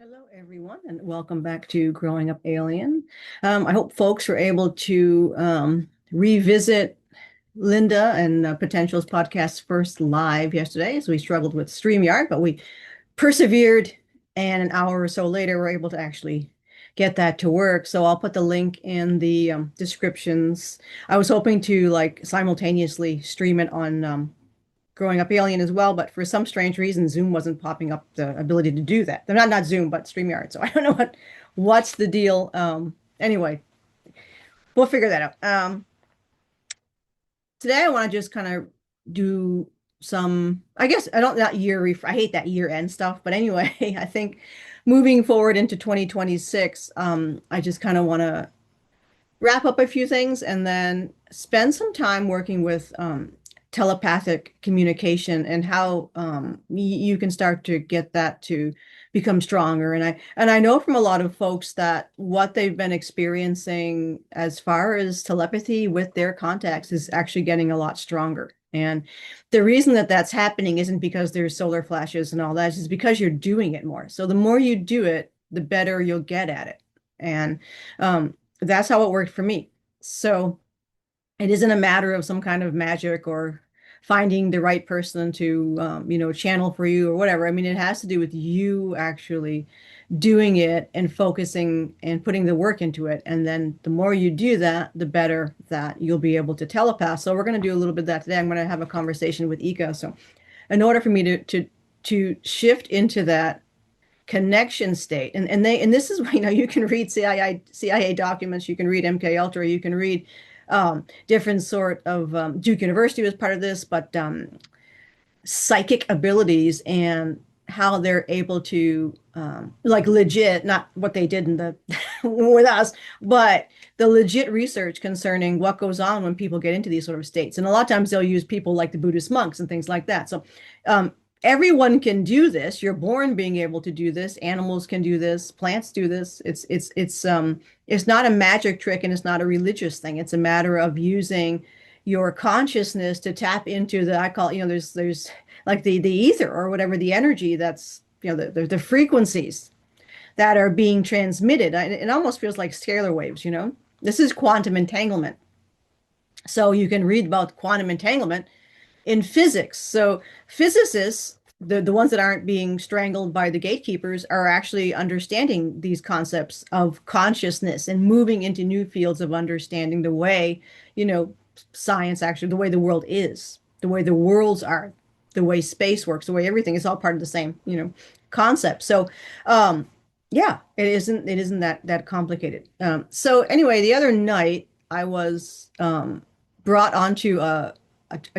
Hello, everyone, and welcome back to Growing Up Alien. I hope folks were able to revisit Linda and Potential's podcast first live yesterday as we struggled with StreamYard, but we persevered, and an hour or so later, we're able to actually get that to work. So I'll put the link in the descriptions. I was hoping to like simultaneously stream it on Growing Up Alien as well, but for some strange reason, Zoom wasn't popping up the ability to do that. They're not Zoom, but StreamYard. So I don't know what's the deal. Anyway, we'll figure that out. Today I want to just kind of do some, I guess I don't not I hate that year end stuff, but anyway, I think moving forward into 2026, I just kind of want to wrap up a few things and then spend some time working with telepathic communication and how you can start to get that to become stronger. And I know from a lot of folks that what they've been experiencing as far as telepathy with their contacts is actually getting a lot stronger. And the reason that that's happening isn't because there's solar flashes and all that, it's because you're doing it more. So the more you do it, the better you'll get at it. And that's how it worked for me. So it isn't a matter of some kind of magic or finding the right person to, channel for you or whatever. I mean, it has to do with you actually doing it and focusing and putting the work into it. And then the more you do that, the better that you'll be able to telepath. So we're going to do a little bit of that today. I'm going to have a conversation with Eeka. So in order for me to shift into that connection state. And this is you can read CIA documents, you can read MK Ultra, you can read different sort of Duke University was part of this, but psychic abilities and how they're able to like legit, not what they did in the with us, but the legit research concerning what goes on when people get into these sort of states. And a lot of times they'll use people like the Buddhist monks and things like that. So um, everyone can do this. You're born being able to do this. Animals can do this. Plants do this. It's not a magic trick and it's not a religious thing. It's a matter of using your consciousness to tap into the I call, there's like the ether or whatever, the energy that's the frequencies that are being transmitted. It almost feels like scalar waves. This is quantum entanglement. So you can read about quantum entanglement in physics. So physicists, the ones that aren't being strangled by the gatekeepers, are actually understanding these concepts of consciousness and moving into new fields of understanding the way, you know, science actually, the way the world is, the way the worlds are, the way space works, the way everything is all part of the same, concept. So, yeah, it isn't that complicated. So anyway, the other night I was brought onto a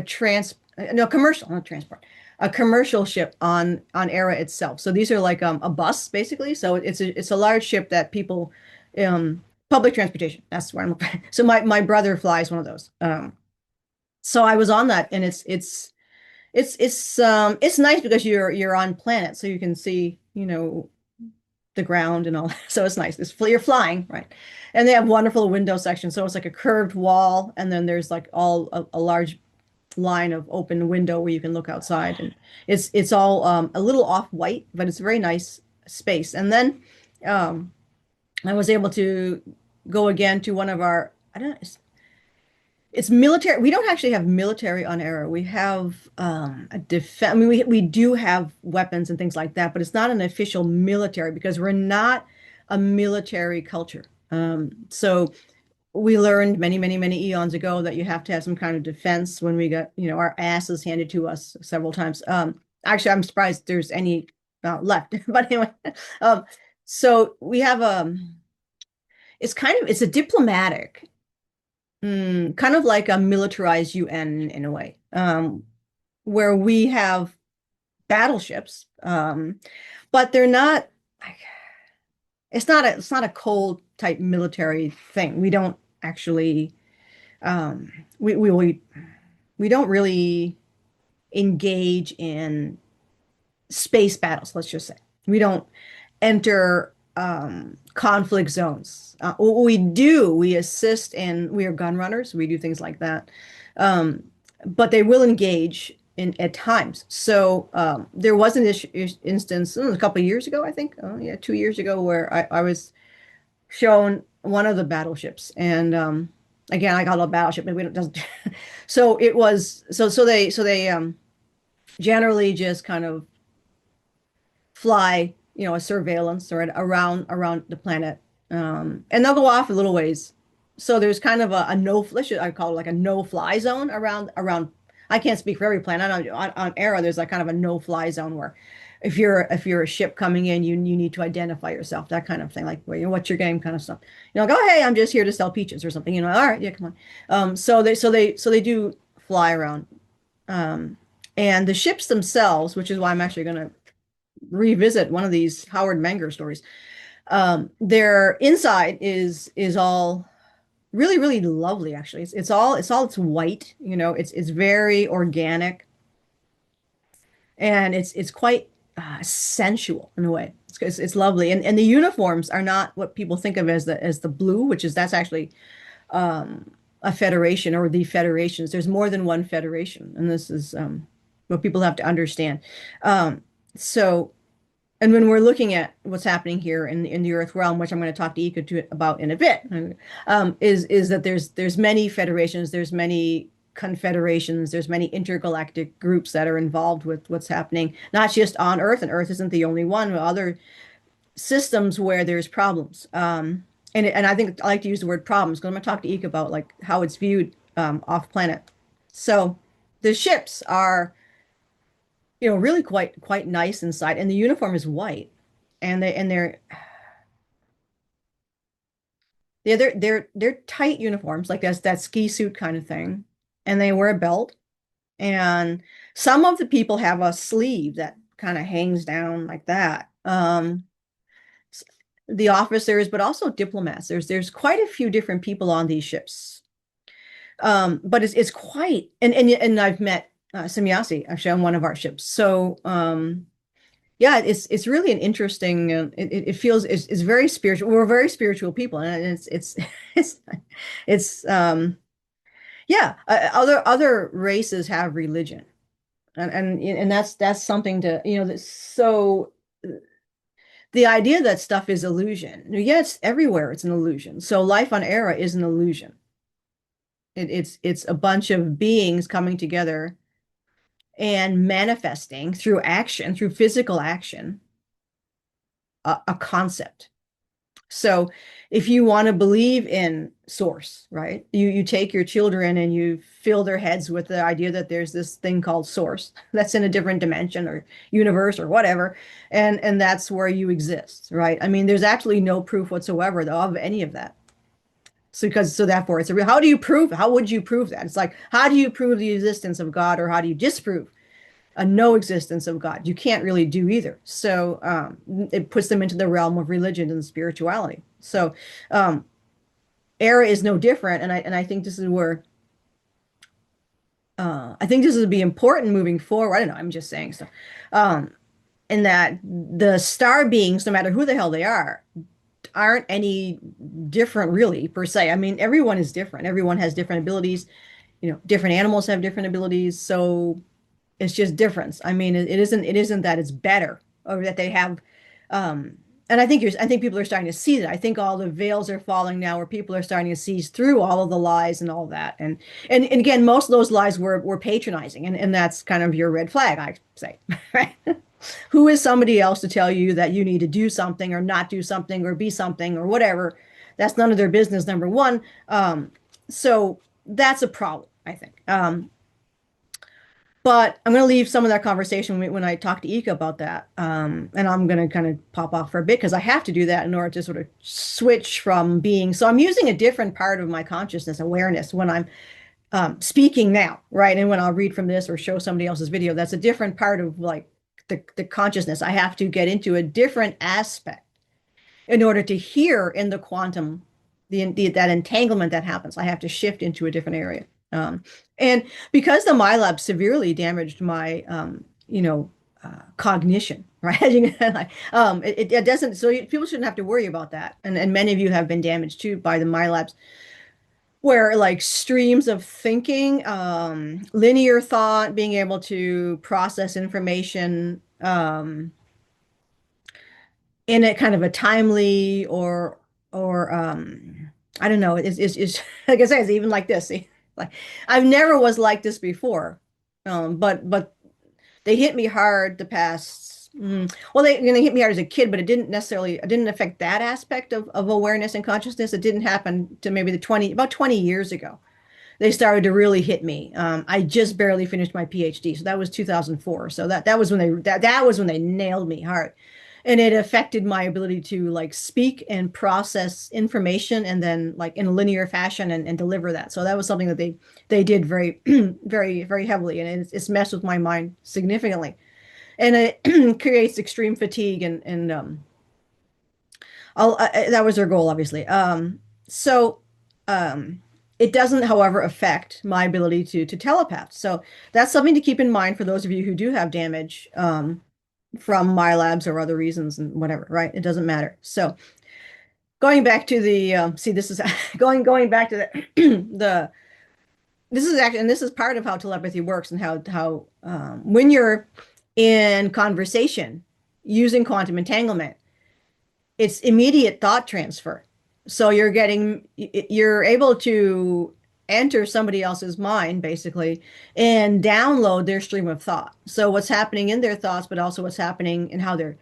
trans no commercial not transport a commercial ship on Era itself. So these are like a bus basically. So it's a large ship that people public transportation. That's where I'm looking. So my brother flies one of those. So I was on that and it's nice because you're on planet so you can see the ground and all that. So it's nice. You're flying, right? And they have wonderful window sections. So it's like a curved wall, and then there's like all a large line of open window where you can look outside. And it's all a little off white, but it's a very nice space. And then I was able to go again to one of our, I don't know, it's military. We don't actually have military on Era. We have a defense. I mean, we do have weapons and things like that, but it's not an official military because we're not a military culture. So we learned many, many, many eons ago that you have to have some kind of defense when we got, our asses handed to us several times. Actually, I'm surprised there's any left. But anyway, um, so we have it's a diplomatic. Kind of like a militarized UN in a way, where we have battleships, but they're not. It's not a cold type military thing. We don't actually. We don't really engage in space battles. Let's just say we don't enter conflict zones. What we do, we assist and we are gun runners. We do things like that. But they will engage. in at times. So there was an instance a couple of years ago, I think, oh yeah, 2 years ago, where I was shown one of the battleships, and again, I got a battleship, maybe it doesn't. So it was so they generally just kind of fly, a surveillance or around the planet, and they'll go off a little ways. So there's kind of a no, I call it like a no fly zone around. I can't speak for every planet. On Era, there's like kind of a no fly zone where if you're a ship coming in, you need to identify yourself, that kind of thing, like what's your game kind of stuff. Go, hey, I'm just here to sell peaches or something. All right, yeah, come on. So they do fly around. Um, and the ships themselves, which is why I'm actually going to revisit one of these Howard Menger stories. Their inside is all really, really lovely, actually. It's white, it's very organic, and it's quite sensual in a way. It's lovely. And the uniforms are not what people think of as the blue, that's actually a federation, or the federations. There's more than one federation, and this is what people have to understand. So And when we're looking at what's happening here in the Earth realm, which I'm going to talk to about in a bit, is that there's many federations, there's many confederations, there's many intergalactic groups that are involved with what's happening, not just on Earth, and Earth isn't the only one, but other systems where there's problems. And I think I like to use the word problems because I'm going to talk to Eeka about like how it's viewed off planet. So the ships are really quite nice inside, and the uniform is white, and they're yeah, they're tight uniforms, like that's that ski suit kind of thing, and they wear a belt, and some of the people have a sleeve that kind of hangs down like that. The officers, but also diplomats. There's quite a few different people on these ships. But it's quite, and I've met Simyasi actually on one of our ships. So yeah, it's really an interesting. It feels it's very spiritual. We're very spiritual people, and it's it's yeah. Other races have religion, and that's something to so the idea that stuff is illusion. Yeah, it's everywhere. It's an illusion. So life on Era is an illusion. It's a bunch of beings coming together and manifesting through action, through physical action, a concept. So if you want to believe in source, right? You take your children and you fill their heads with the idea that there's this thing called source that's in a different dimension or universe or whatever, and that's where you exist, right? I mean, there's actually no proof whatsoever though of any of that. So therefore it's a real, how would you prove that? It's like, how do you prove the existence of God, or how do you disprove a no existence of God? You can't really do either. So it puts them into the realm of religion and spirituality. So Era is no different, and I think this is where I think this would be important moving forward. I don't know, I'm just saying stuff. In that the star beings, no matter who the hell they are, aren't any different really per se. I mean, everyone is different. Everyone has different abilities. Different animals have different abilities. So it's just difference. I mean, it isn't that it's better or that they have and I think people are starting to see that. I think all the veils are falling now where people are starting to see through all of the lies and all that. And again, most of those lies were patronizing, and that's kind of your red flag, I say. Right? Who is somebody else to tell you that you need to do something or not do something or be something or whatever? That's none of their business, number one. So that's a problem, I think. But I'm going to leave some of that conversation when I talk to Eeka about that. And I'm going to kind of pop off for a bit because I have to do that in order to sort of switch from being. So I'm using a different part of my consciousness awareness when I'm speaking now, right? And when I'll read from this or show somebody else's video, that's a different part of like the consciousness. I have to get into a different aspect in order to hear in the quantum, that entanglement that happens. I have to shift into a different area. And because the MyLab severely damaged my, cognition, right? It doesn't, so people shouldn't have to worry about that. And many of you have been damaged too by the MyLabs. where like streams of thinking, linear thought, being able to process information in a kind of a timely or I don't know, it's like I say, it's even like this. See, like I've never was like this before. But they hit me hard the past well they hit me hard as a kid, but it didn't affect that aspect of awareness and consciousness. It didn't happen to maybe about 20 years ago. They started to really hit me. I just barely finished my PhD, so that was 2004. So that was when that was when they nailed me hard, and it affected my ability to like speak and process information, and then like in a linear fashion and deliver that. So that was something that they did very very heavily, and it's messed with my mind significantly, and it creates extreme fatigue and that was their goal, obviously. So. Um, it doesn't, however, affect my ability to telepath. So that's something to keep in mind for those of you who do have damage from my labs or other reasons and whatever, right? It doesn't matter. So going back to the see, this is going back to the the this is actually, and this is part of how telepathy works and how when you're in conversation using quantum entanglement, it's immediate thought transfer. So you're able to enter somebody else's mind basically and download their stream of thought. So what's happening in their thoughts, but also what's happening in how they're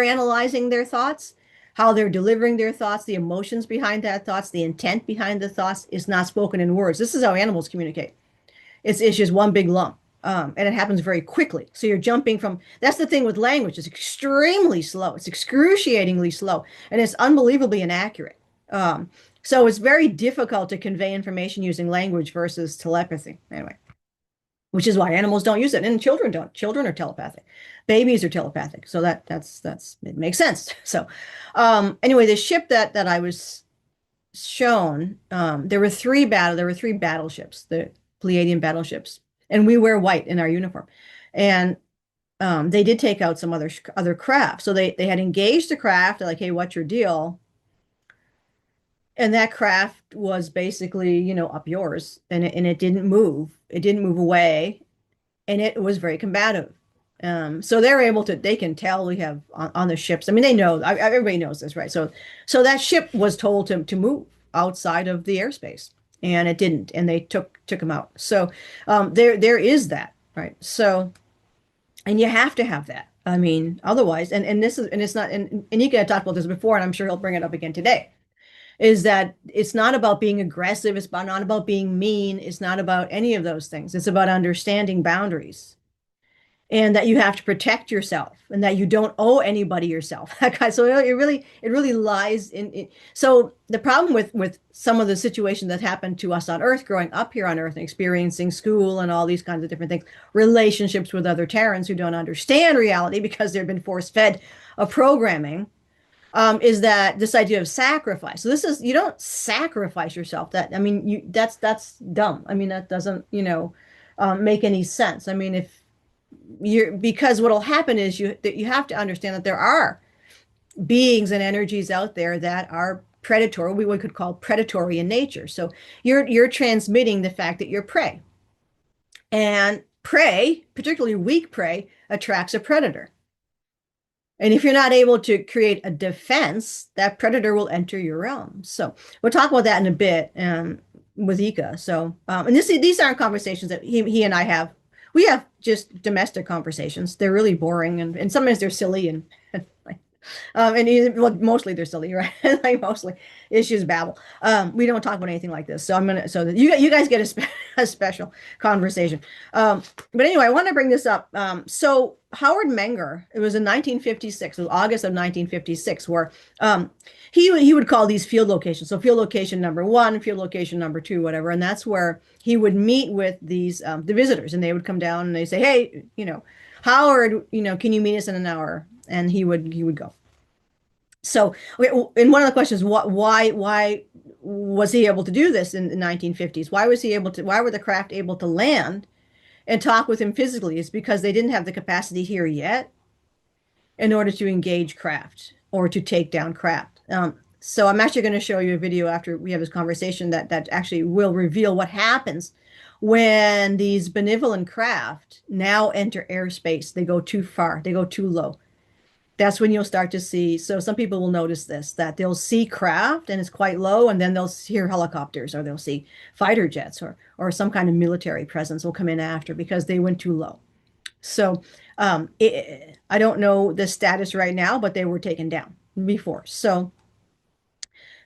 analyzing their thoughts, how they're delivering their thoughts, the emotions behind that thoughts, the intent behind the thoughts is not spoken in words. This is how animals communicate. It's just one big lump. And it happens very quickly. So you're jumping from, that's the thing with language, it's extremely slow. It's excruciatingly slow, and it's unbelievably inaccurate. Um, so it's very difficult to convey information using language versus telepathy. Anyway, which is why animals don't use it, and children don't. Children are telepathic, babies are telepathic. So that's it makes sense. So anyway, the ship that I was shown, there were three battleships, the Pleiadian battleships, and we wear white in our uniform. And they did take out some other craft. So they had engaged the craft. They're like, hey, what's your deal? And that craft was basically, up yours, and it didn't move. It didn't move away, and it was very combative. So they can tell we have on the ships. I mean, they know, everybody knows this, right? So that ship was told to move outside of the airspace, and it didn't, and they took them out. So there is that, right? So, and you have to have that. I mean, otherwise, and this is, and it's not, and Eeka talked about this before, and I'm sure he'll bring it up again today, is that it's not about being aggressive. Not about being mean. It's not about any of those things. It's about understanding boundaries, and that you have to protect yourself, and that you don't owe anybody yourself. So it really lies in it. So the problem with some of the situations that happened to us on Earth, growing up here on Earth and experiencing school and all these kinds of different things, relationships with other Terrans who don't understand reality because they've been force-fed a programming, is that this idea of sacrifice. So this is, you don't sacrifice yourself. That's dumb. I mean, that doesn't, make any sense. I mean, because what'll happen is you have to understand that there are beings and energies out there that are predatory, we could call predatory in nature. So you're transmitting the fact that you're prey. And prey, particularly weak prey, attracts a predator. And if you're not able to create a defense, that predator will enter your realm. So we'll talk about that in a bit with Eeka. So, and these aren't conversations that he and I have. We have just domestic conversations. They're really boring, and sometimes they're silly well, mostly they're silly, right? Like mostly it's just babble. We don't talk about anything like this. So so that you guys get a special conversation. But anyway, I want to bring this up. So Howard Menger, it was in 1956, it was August of 1956, where he would call these field locations. So field location number one, field location number two, whatever. And that's where he would meet with these the visitors, and they would come down and they say, hey, Howard, can you meet us in an hour? And he would go. So, and one of the questions, why was he able to do this in the 1950s? Why were the craft able to land and talk with him physically? It's because they didn't have the capacity here yet in order to engage craft or to take down craft. So I'm actually going to show you a video after we have this conversation that actually will reveal what happens when these benevolent craft now enter airspace. They go too far, they go too low. That's when you'll start to see. So some people will notice this, that they'll see craft and it's quite low, and then they'll hear helicopters or they'll see fighter jets or some kind of military presence will come in after because they went too low. So I don't know the status right now, but they were taken down before. So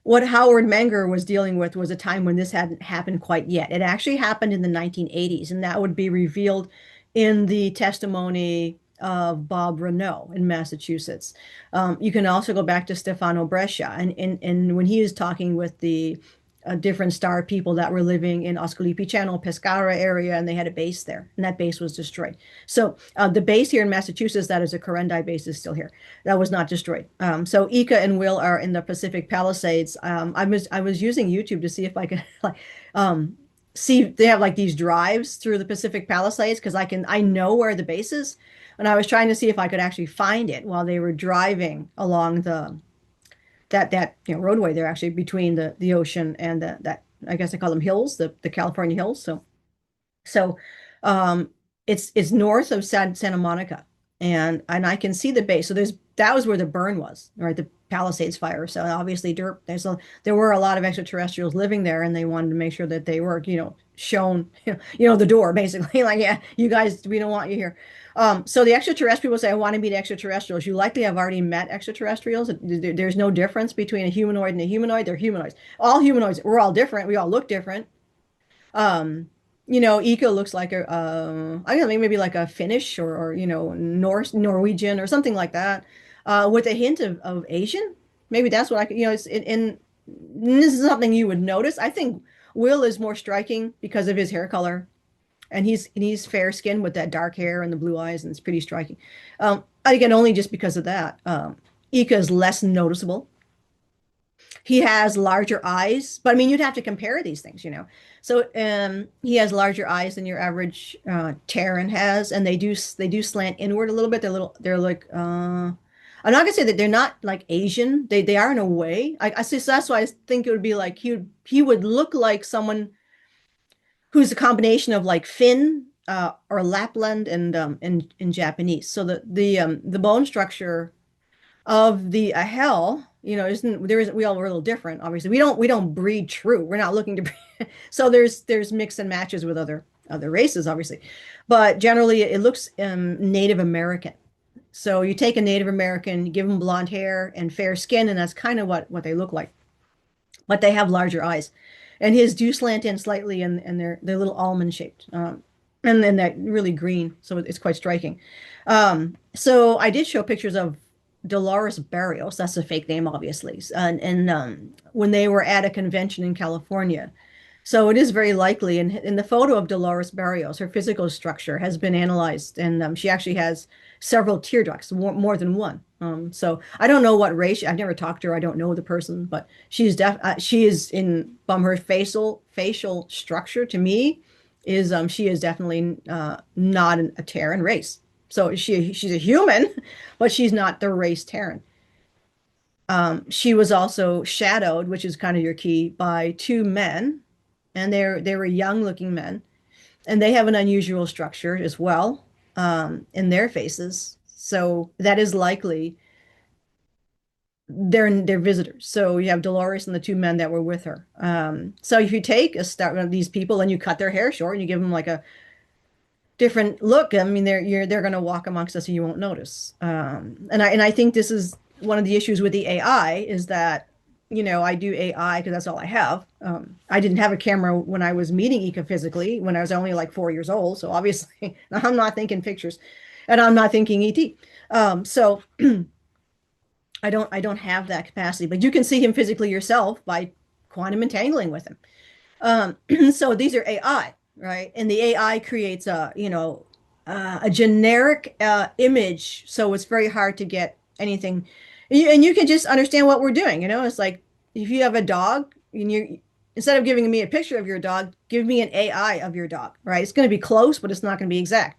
what Howard Menger was dealing with was a time when this hadn't happened quite yet. It actually happened in the 1980s, and that would be revealed in the testimony of Bob Renault in Massachusetts. You can also go back to Stefano Brescia, and when he is talking with the different star people that were living in Ascolipi Channel, Pescara area, and they had a base there, and that base was destroyed. So the base here in Massachusetts, that is a Corendai base, is still here. That was not destroyed. So Eeka and Will are in the Pacific Palisades. I was using YouTube to see if I could like see they have like these drives through the Pacific Palisades because I know where the base is, and I was trying to see if I could actually find it while they were driving along that roadway there actually between the ocean and that I guess I call them hills, the California hills. So um it's north of Santa Monica, and I can see the base. So that was where the burn was, right? The Palisades fire. So obviously there were a lot of extraterrestrials living there, and they wanted to make sure that they were, shown, the door basically, like, yeah, you guys, we don't want you here. So the extraterrestrials say, I want to meet extraterrestrials. You likely have already met extraterrestrials. There's no difference between a humanoid and a humanoid. They're humanoids. All humanoids, we're all different. We all look different. Eco looks like I don't know, maybe like a Finnish or Norwegian or something like that, with a hint of Asian. Maybe that's what I could, it's in this is something you would notice. I think Will is more striking because of his hair color, and he's fair skinned with that dark hair and the blue eyes, and it's pretty striking. Again, only just because of that. Eka is less noticeable. He has larger eyes, but I mean, you'd have to compare these things. So he has larger eyes than your average Terran has, and they do slant inward a little bit. They're like I'm not gonna say that they're not like Asian. They are in a way. I see. So that's why I think it would be like he would look like someone who's a combination of like Finn or Lapland and Japanese. So the bone structure of the Ahel, isn't there isn't we all were a little different, obviously. We don't breed true. We're not looking to breed. So there's mix and matches with other races, obviously. But generally it looks Native American. So you take a Native American, give them blonde hair and fair skin, and that's kind of what they look like. But they have larger eyes. And his do slant in slightly, and they're little almond shaped. And then that really green, so it's quite striking. So I did show pictures of Dolores Barrios. That's a fake name, obviously. And when they were at a convention in California. So it is very likely. In the photo of Dolores Barrios, her physical structure has been analyzed, and she actually has several tear ducts, more than one. So I don't know what race. I've never talked to her. I don't know the person, but she is in her facial structure to me is she is definitely not a Terran race. So she's a human, but she's not the race Terran. She was also shadowed, which is kind of your key, by two men, and they were young looking men, and they have an unusual structure as well in their faces. So that is likely they're visitors. So you have Dolores and the two men that were with her. So if you take these people and you cut their hair short and you give them like a different look, I mean they're going to walk amongst us and you won't notice. And I think this is one of the issues with the AI is that I do AI because that's all I have. I didn't have a camera when I was meeting Eka physically when I was only like 4 years old. So obviously I'm not thinking pictures, and I'm not thinking ET. So I don't have that capacity, but you can see him physically yourself by quantum entangling with him. So these are AI, right? And the AI creates a generic image, so it's very hard to get anything. And you can just understand what we're doing. It's like if you have a dog and you instead of giving me a picture of your dog, give me an AI of your dog, right? It's going to be close, but it's not going to be exact.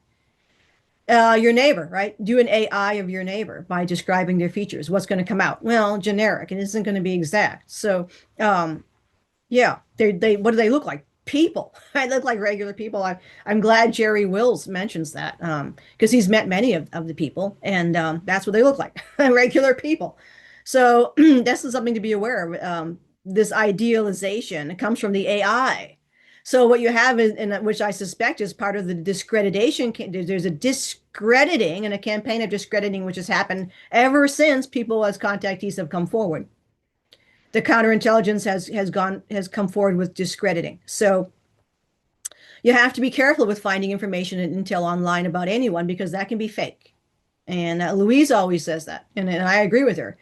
Your neighbor, right? Do an AI of your neighbor by describing their features. What's going to come out? Well, generic. It isn't going to be exact. So, yeah, they what do they look like? People. I look like regular people. I'm glad Jerry Wills mentions that because he's met many of the people, and that's what they look like, regular people. So this is something to be aware of. This idealization comes from the AI. So what you have is, and which I suspect is part of the discreditation. There's a discrediting and a campaign of discrediting which has happened ever since people as contactees have come forward. The counterintelligence has come forward with discrediting. So you have to be careful with finding information and intel online about anyone because that can be fake. And Louise always says that, and I agree with her.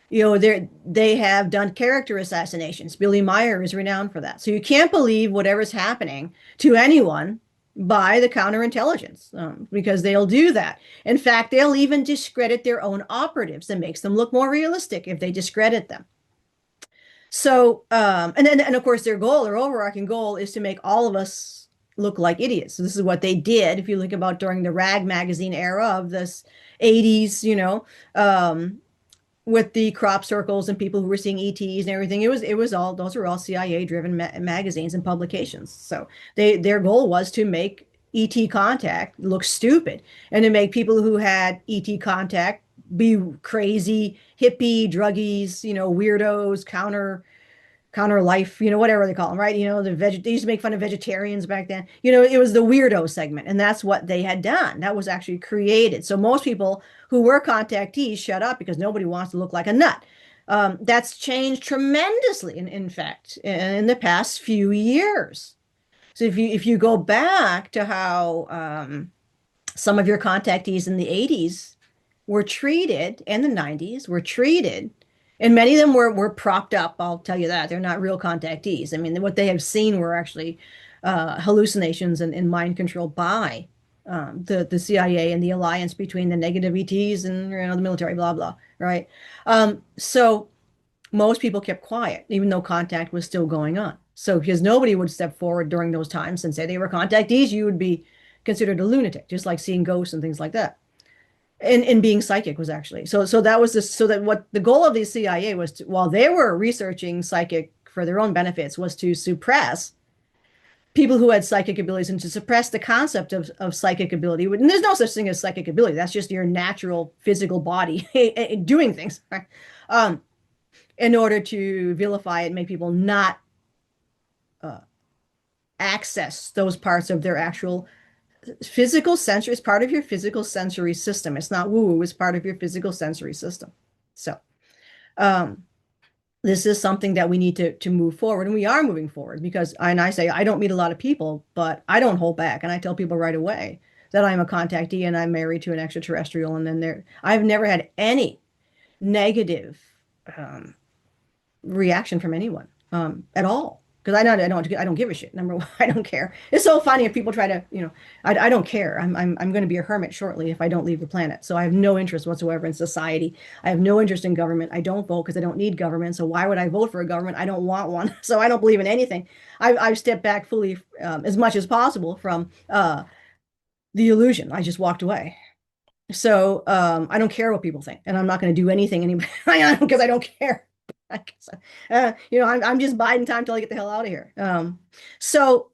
You know, they have done character assassinations. Billy Meyer is renowned for that. So you can't believe whatever's happening to anyone by the counterintelligence because they'll do that. In fact, they'll even discredit their own operatives. That makes them look more realistic if they discredit them. So, and of course, their overarching goal is to make all of us look like idiots. So this is what they did. If you look about during the rag magazine era of this 80s, with the crop circles and people who were seeing ETs and everything, it was all those were all CIA driven magazines and publications. So their goal was to make ET contact look stupid and to make people who had ET contact be crazy, hippie, druggies, weirdos, counter life, whatever they call them, right? They used to make fun of vegetarians back then. It was the weirdo segment, and that's what they had done. That was actually created. So most people who were contactees shut up because nobody wants to look like a nut. That's changed tremendously, in fact, in the past few years. So if you go back to how some of your contactees in the 80s were treated and the 90s were treated. And many of them were propped up. I'll tell you that. They're not real contactees. I mean, what they have seen were actually hallucinations and mind control by the CIA and the alliance between the negative ETs and the military, blah, blah, right? So most people kept quiet, even though contact was still going on. So because nobody would step forward during those times and say they were contactees, you would be considered a lunatic, just like seeing ghosts and things like that. And being psychic was actually so that was this so that what the goal of the CIA was to, while they were researching psychic for their own benefits was to suppress people who had psychic abilities and to suppress the concept of psychic ability. And there's no such thing as psychic ability. That's just your natural physical body doing things, right? In order to vilify it, make people not uh, access those parts of their actual physical sensory. It's part of your physical sensory system. It's not woo-woo, it's part of your physical sensory system. So um, this is something that we need to move forward, and we are moving forward because, and I say I don't meet a lot of people, but I don't hold back, and I tell people right away that I'm a contactee and I'm married to an extraterrestrial, and then I've never had any negative um, reaction from anyone at all. Because I don't give a shit. Number one, I don't care. It's so funny if people try to, I don't care. I'm going to be a hermit shortly if I don't leave the planet. So I have no interest whatsoever in society. I have no interest in government. I don't vote because I don't need government. So why would I vote for a government? I don't want one. So I don't believe in anything. I've stepped back fully as much as possible from the illusion. I just walked away. So I don't care what people think, and I'm not going to do anything anymore because I don't care. I guess, I'm just biding time till I get the hell out of here. So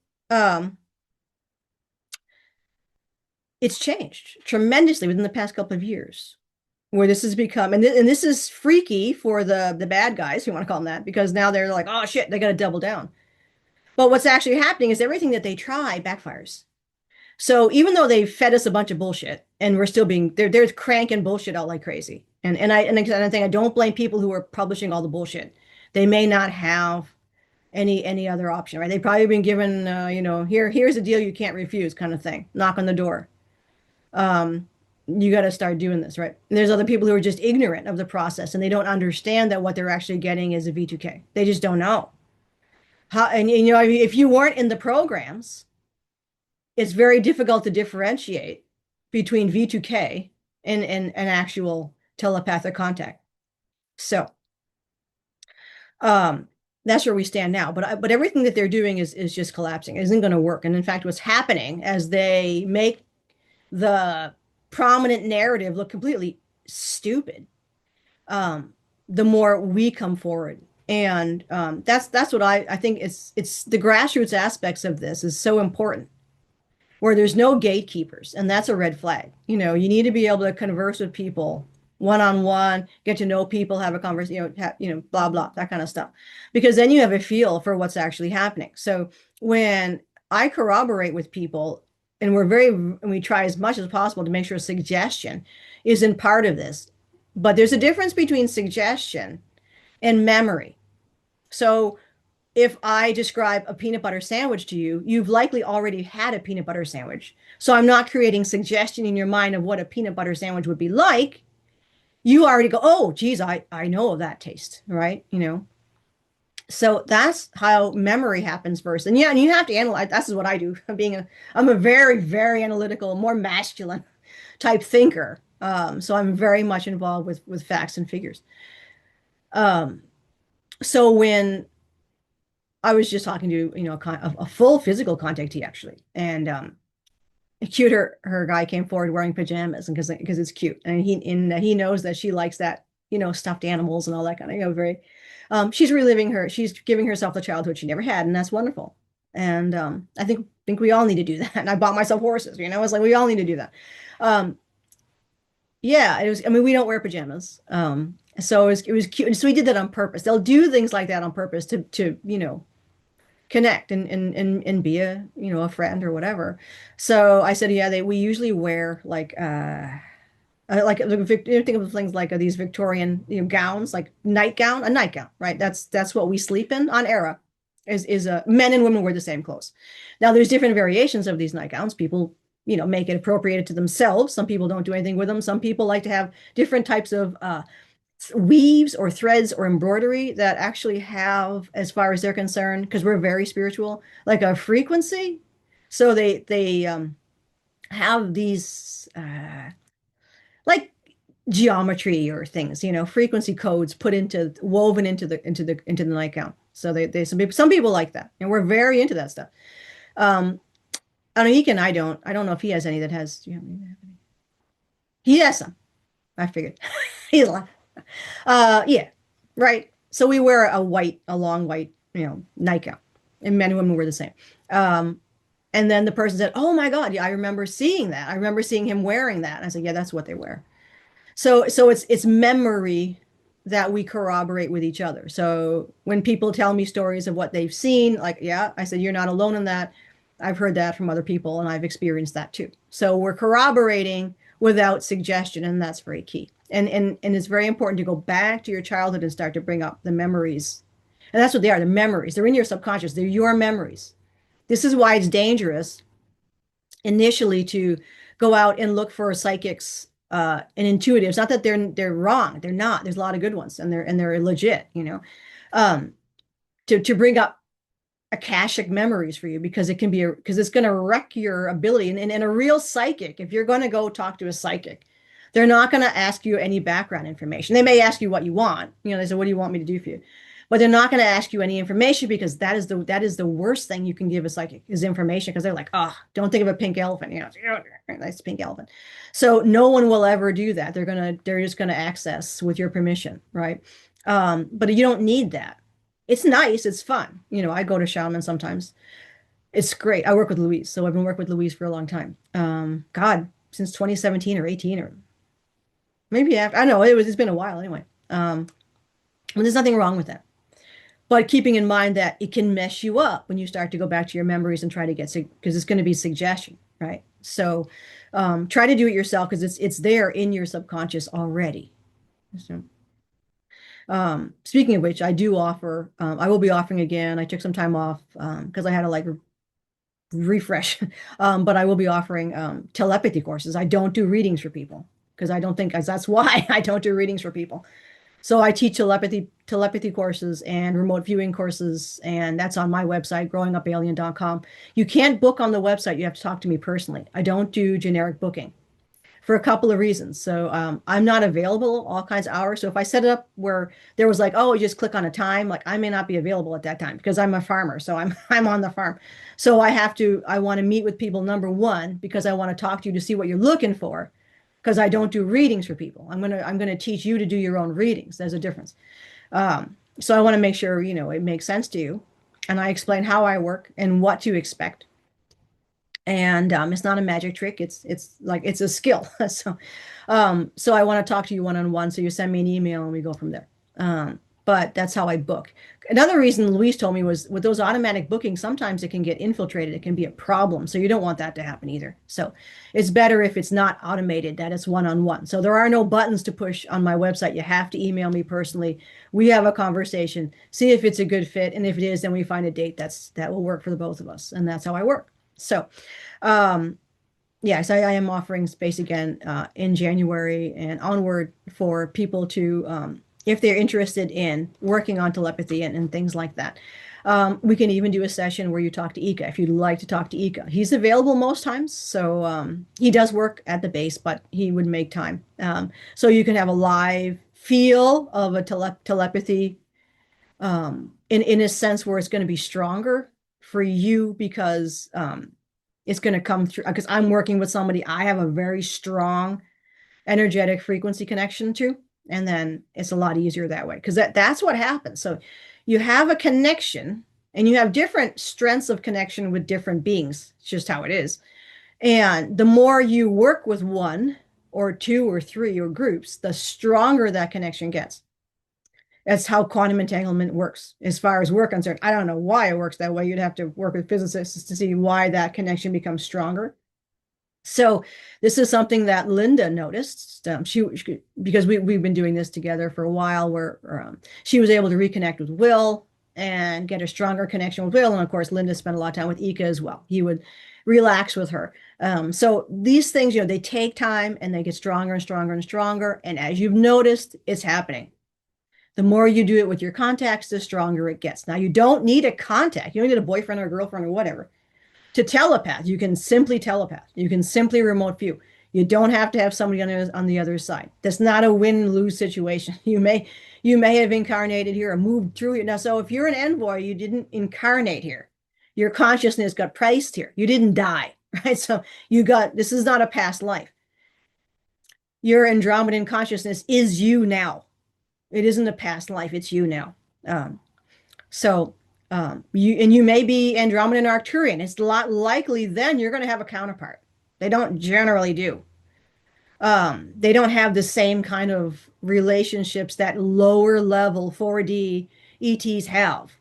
it's changed tremendously within the past couple of years, where this has become, and this is freaky for the bad guys, if you want to call them that, because now they're like, oh shit, they got to double down. But what's actually happening is everything that they try backfires. So even though they fed us a bunch of bullshit and we're still they're cranking bullshit out like crazy. And I think I don't blame people who are publishing all the bullshit. They may not have any other option, right? They've probably been given here's a deal you can't refuse kind of thing. Knock on the door. You got to start doing this, right? And there's other people who are just ignorant of the process and they don't understand that what they're actually getting is a V2K. They just don't know. And if you weren't in the programs, it's very difficult to differentiate between V2K and an actual telepathic contact. So that's where we stand now. But everything that they're doing is just collapsing. It isn't going to work. And in fact, what's happening as they make the prominent narrative look completely stupid, um, the more we come forward. And that's what I think it's the grassroots aspects of this is so important, where there's no gatekeepers, and that's a red flag. You know, you need to be able to converse with people one on one, get to know people, have a conversation, blah blah, that kind of stuff, because then you have a feel for what's actually happening. So when I corroborate with people, and we try as much as possible to make sure suggestion isn't part of this, but there's a difference between suggestion and memory. So if I describe a peanut butter sandwich to you, you've likely already had a peanut butter sandwich. So I'm not creating suggestion in your mind of what a peanut butter sandwich would be like. You already go, oh, geez, I know of that taste, right? You know, so that's how memory happens first. And yeah, and you have to analyze. This is what I do. I'm a very, very analytical, more masculine type thinker. So I'm very much involved with facts and figures. Um, so when I was just talking to, a full physical contactee actually, and cute, her guy came forward wearing pajamas, and because it's cute, and he knows that she likes that, stuffed animals and all that kind of, very. She's giving herself the childhood she never had, and that's wonderful. And I think we all need to do that. And I bought myself horses, it's like we all need to do that. Yeah, it was. I mean, we don't wear pajamas, so it was cute, and so we did that on purpose. They'll do things like that on purpose to connect and be a friend or whatever. So I said, yeah, we usually wear think of things like these Victorian gowns, like a nightgown, right? That's what we sleep in on Era. Is men and women wear the same clothes. Now there's different variations of these nightgowns. People make it appropriated to themselves. Some people don't do anything with them. Some people like to have different types of weaves or threads or embroidery that actually have, as far as they're concerned, because we're very spiritual, like a frequency. So they have these like geometry or things, frequency codes woven into the nightgown. So they some people like that, and we're very into that stuff. I know Eeka, I don't know if he has any that has. He has some. I figured. He's like, yeah, right. So we wear a long white, nightgown, and men and women wear the same. And then the person said, "Oh my God, yeah, I remember seeing that. I remember seeing him wearing that." And I said, "Yeah, that's what they wear." So it's memory that we corroborate with each other. So when people tell me stories of what they've seen, like, yeah, I said, "You're not alone in that. I've heard that from other people, and I've experienced that too." So we're corroborating without suggestion, and that's very key. And it's very important to go back to your childhood and start to bring up the memories. And that's what they are, the memories. They're in your subconscious. They're your memories. This is why it's dangerous initially to go out and look for psychics and intuitives. Not that they're wrong. They're not. There's a lot of good ones, and they're legit, to bring up akashic memories for you, because because it's going to wreck your ability. And a real psychic, if you're going to go talk to a psychic, they're not going to ask you any background information. They may ask you what you want. They say, "What do you want me to do for you?" But they're not going to ask you any information, because that is the worst thing you can give a psychic is information, because they're like, "Oh, don't think of a pink elephant, nice pink elephant." So no one will ever do that. They're just gonna access with your permission, right? But you don't need that. It's nice, it's fun. I go to shaman sometimes. It's great. I work with Louise, so I've been working with Louise for a long time. God, since 2017 or 18, or maybe after. I don't know. It's been a while anyway. Well, there's nothing wrong with that. But keeping in mind that it can mess you up when you start to go back to your memories and try to because it's going to be suggestion, right? So try to do it yourself, because it's there in your subconscious already. So, speaking of which, I do offer, I will be offering again. I took some time off because I had to refresh, but I will be offering telepathy courses. I don't do readings for people, because I don't think that's why I don't do readings for people. So I teach telepathy courses and remote viewing courses, and that's on my website, growingupalien.com. You can't book on the website. You have to talk to me personally. I don't do generic booking for a couple of reasons. So I'm not available all kinds of hours. So if I set it up where there was like, oh, you just click on a time, like I may not be available at that time, because I'm a farmer. So I'm on the farm. So I want to meet with people, number one, because I want to talk to you to see what you're looking for. because I don't do readings for people. I'm gonna teach you to do your own readings. There's a difference. So I want to make sure, it makes sense to you. And I explain how I work and what to expect. And it's not a magic trick. It's like it's a skill. So I want to talk to you one-on-one. So you send me an email and we go from there. But that's how I book. Another reason Louise told me was with those automatic bookings, sometimes it can get infiltrated. It can be a problem. So you don't want that to happen either. So it's better if it's not automated, that it's one-on-one. So there are no buttons to push on my website. You have to email me personally. We have a conversation, see if it's a good fit. And if it is, then we find a date that will work for the both of us. And that's how I work. So, yes, I am offering space again in January and onward for people to, if they're interested in working on telepathy and things like that. We can even do a session where you talk to Eeka if you'd like to talk to Eeka. He's available most times, so he does work at the base, but he would make time. So you can have a live feel of a telepathy in a sense where it's going to be stronger for you because it's going to come through because I'm working with somebody I have a very strong energetic frequency connection to, and then it's a lot easier that way because that's what happens. So you have a connection and you have different strengths of connection with different beings. It's just how it is. And the more you work with one or two or three or groups, the stronger that connection gets. That's how quantum entanglement works as far as we're concerned. I don't know why it works that way. You'd have to work with physicists to see why that connection becomes stronger. So this is something that Linda noticed. Because we've been doing this together for a while, where she was able to reconnect with Will and get a stronger connection with Will. And of course, Linda spent a lot of time with Eeka as well. He would relax with her. So these things, they take time and they get stronger and stronger and stronger. And as you've noticed, it's happening. The more you do it with your contacts, the stronger it gets. Now, you don't need a contact. You don't need a boyfriend or a girlfriend or whatever to telepath. You can simply telepath. You can simply remote view. You don't have to have somebody on the other side. That's not a win-lose situation. You may have incarnated here or moved through here. Now, so if you're an envoy, you didn't incarnate here. Your consciousness got placed here. You didn't die, right? So this is not a past life. Your Andromedan consciousness is you now. It isn't a past life. It's you now. You may be Andromedan Arcturian. It's a lot likely then you're going to have a counterpart. They don't generally do. They don't have the same kind of relationships that lower level 4D ETs have.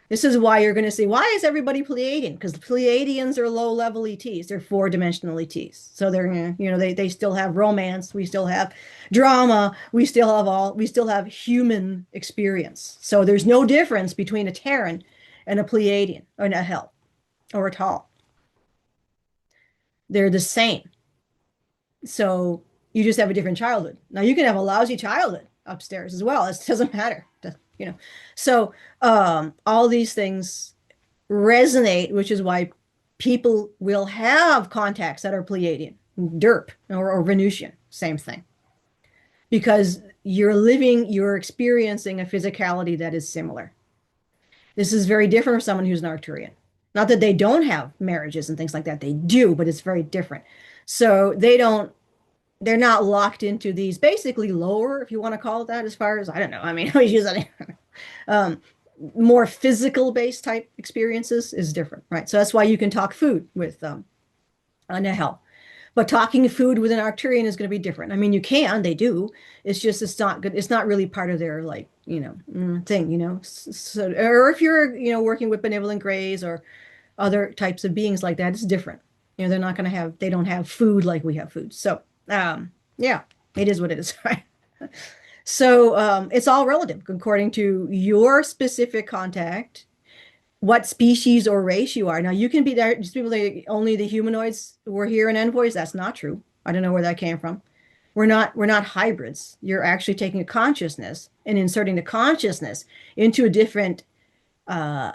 This is why you're going to see, why is everybody Pleiadian? Because the Pleiadians are low-level ETs. They're four-dimensional ETs. So they're, they still have romance. We still have drama. We still have human experience. So there's no difference between a Terran and a Pleiadian or an Ahel or a Tal. They're the same. So you just have a different childhood. Now you can have a lousy childhood upstairs as well. It doesn't matter. So all these things resonate, which is why people will have contacts that are Pleiadian, Derp, or Venusian, same thing. Because you're experiencing a physicality that is similar. This is very different from someone who's an Arcturian. Not that they don't have marriages and things like that. They do, but it's very different. So they're not locked into these basically lower, if you want to call it that, as far as, I don't know. I mean, I always use that. More physical based type experiences is different, right? So that's why you can talk food with an Ahel. But talking food with an Arcturian is going to be different. I mean, you can, they do. It's just, it's not good. It's not really part of their thing, So, or if you're, working with benevolent grays or other types of beings like that, it's different. They're not going to have, they don't have food like we have food. So, yeah, it is what it is, right? So it's all relative according to your specific contact, what species or race you are. Now you can be there, just people like only the humanoids were here in envoys. That's not true. I don't know where that came from. We're not hybrids. You're actually taking a consciousness and inserting the consciousness into a different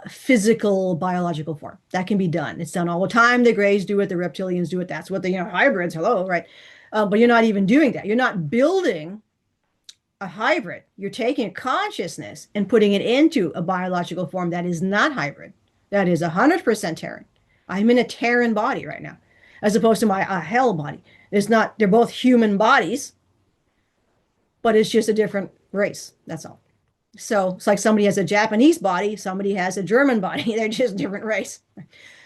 physical biological form. That can be done. It's done all the time. The grays do it, the reptilians do it. That's what the hybrids, hello, right? But you're not even doing that. You're not building a hybrid. You're taking consciousness and putting it into a biological form that is not hybrid. That is 100% Terran. I'm in a Terran body right now. as opposed to my Ahel body. It's not, they're both human bodies, but it's just a different race. That's all. So it's like somebody has a Japanese body, somebody has a German body. They're just different race.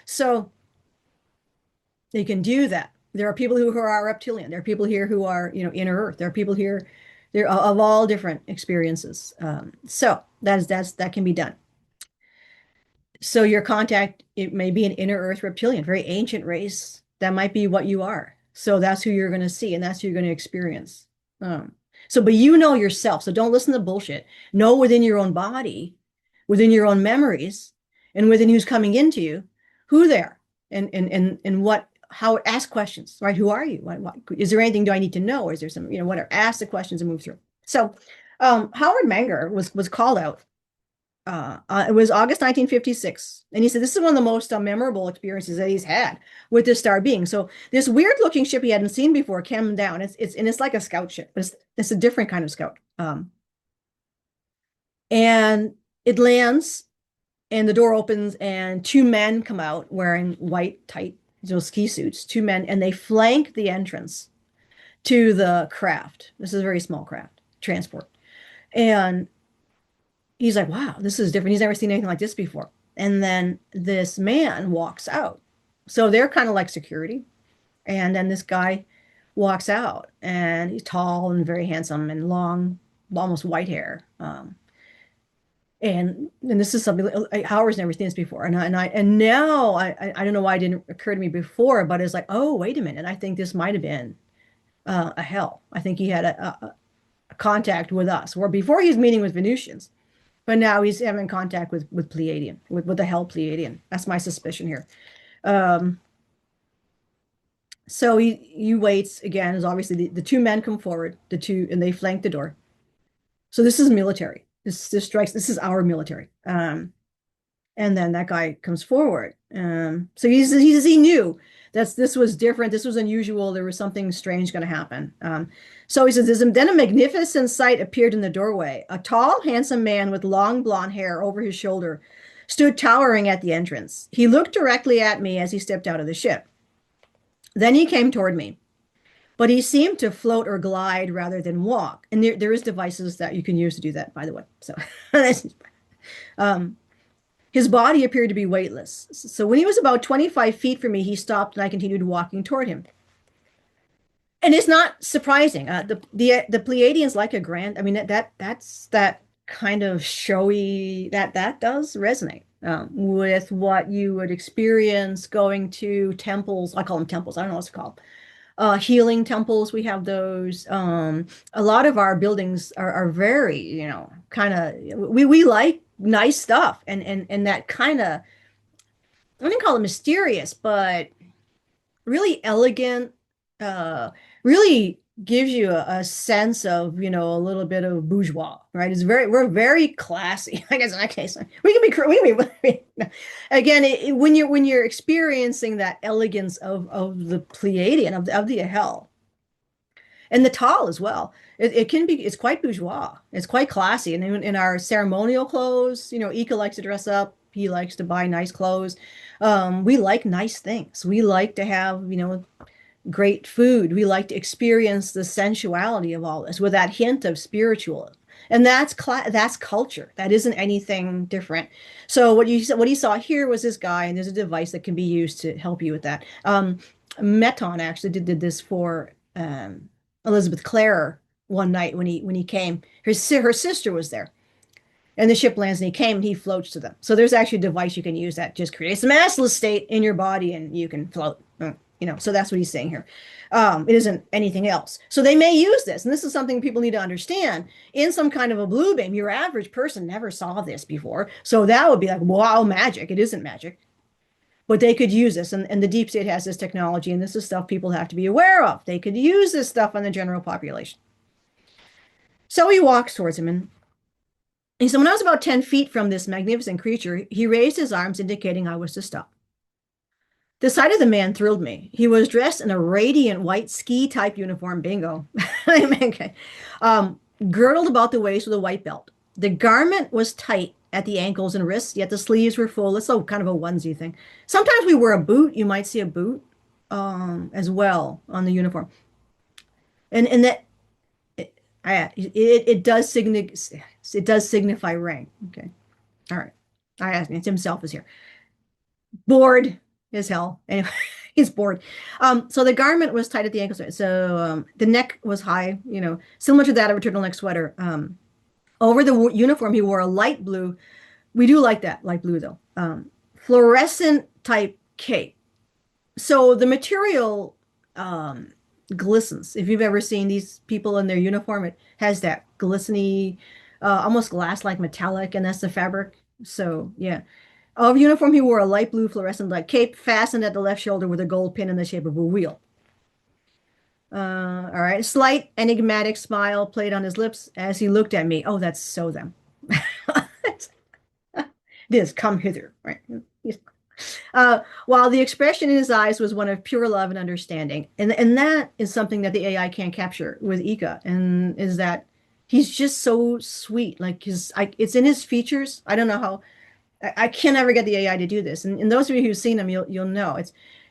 So they can do that. There are people who are reptilian. There are people here who are, inner earth. There are people here, they're of all different experiences. So that can be done. So your contact, it may be an inner earth reptilian, very ancient race. That might be what you are. So that's who you're going to see, and that's who you're going to experience. Um, but you know yourself. So don't listen to bullshit. Know within your own body, within your own memories, and within who's coming into you, who they are, and what, how, ask questions, right? Who are you? What, is there anything do I need to know? Or is there some, whatever? Ask the questions and move through. So Howard Menger was called out. It was August 1956, and he said this is one of the most memorable experiences that he's had with this star being. So this weird looking ship he hadn't seen before came down. It's like a scout ship, but it's a different kind of scout. And it lands, and the door opens, and two men come out wearing white tight ski suits. Two men, and they flank the entrance to the craft. This is a very small craft transport, and he's like, wow, this is different. He's never seen anything like this before. And then this man walks out. So they're kind of like security. And then this guy walks out, and he's tall and very handsome and long, almost white hair. And this is something Howard's never seen this before. And now I don't know why it didn't occur to me before, but it's like, oh, wait a minute. I think this might have been Ahel. I think he had a contact with us, where before he was meeting with Venusians. But now he's having contact with Pleiadian, with the Ahel Pleiadian. That's my suspicion here. So he waits again. Is obviously the two men come forward, and they flank the door. So this is military. This strikes. This is our military. And then that guy comes forward. So he knew this was different. This was unusual. There was something strange going to happen. So he says, then a magnificent sight appeared in the doorway. A tall, handsome man with long blonde hair over his shoulder stood towering at the entrance. He looked directly at me as he stepped out of the ship. Then he came toward me, but he seemed to float or glide rather than walk. And there is devices that you can use to do that, by the way. So his body appeared to be weightless. So when he was about 25 feet from me, he stopped, and I continued walking toward him. And it's not surprising. The Pleiadians like a grand. I mean, that's that kind of showy, that does resonate with what you would experience going to temples. I call them temples. I don't know what to call them. Healing temples. We have those. A lot of our buildings are very, kind of. We like nice stuff, and that kind of. I wouldn't call it mysterious, but really elegant. Really gives you a sense of, a little bit of bourgeois, right? We're very classy. I guess in that case, we can be again, when you're experiencing that elegance of the Pleiadian, of the Ahel, and the Tal as well, it's quite bourgeois. It's quite classy. And in our ceremonial clothes, Eeka likes to dress up. He likes to buy nice clothes. We like nice things. We like to have, great food. We like to experience the sensuality of all this with that hint of spiritual. And that's culture. That isn't anything different. So what he saw here was this guy, and there's a device that can be used to help you with that. Meton actually did this for Elizabeth Clare one night when he came. Her sister was there. And the ship lands, and he came, and he floats to them. So there's actually a device you can use that just creates a massless state in your body, and you can float. So that's what he's saying here. It isn't anything else. So they may use this, and this is something people need to understand. In some kind of a blue beam, your average person never saw this before. So that would be like, wow, magic. It isn't magic. But they could use this, and the deep state has this technology, and this is stuff people have to be aware of. They could use this stuff on the general population. So he walks towards him, and he said, when I was about 10 feet from this magnificent creature, he raised his arms, indicating I was to stop. The sight of the man thrilled me. He was dressed in a radiant white ski-type uniform, bingo, okay. Girdled about the waist with a white belt. The garment was tight at the ankles and wrists, yet the sleeves were full. It's kind of a onesie thing. Sometimes we wear a boot. You might see a boot as well on the uniform. And that it does signify rank. Okay. All right. I asked it's himself is here. Bored as hell. Anyway, he's bored. So the garment was tight at the ankles. So the neck was high, similar to that of a turtleneck sweater. Over the uniform, he wore a light blue. We do like that, light blue though. Fluorescent type cape. So the material glistens. If you've ever seen these people in their uniform, it has that glistening, almost glass-like metallic, and that's the fabric. So yeah. Of uniform, he wore a light blue fluorescent like cape fastened at the left shoulder with a gold pin in the shape of a wheel. All right. Slight enigmatic smile played on his lips as he looked at me. Oh, that's so them. This, come hither. Right. While the expression in his eyes was one of pure love and understanding. And that is something that the AI can't capture with Eeka, and is that he's just so sweet. Like it's in his features. I don't know how I can never get the AI to do this. And those of you who've seen him, you'll know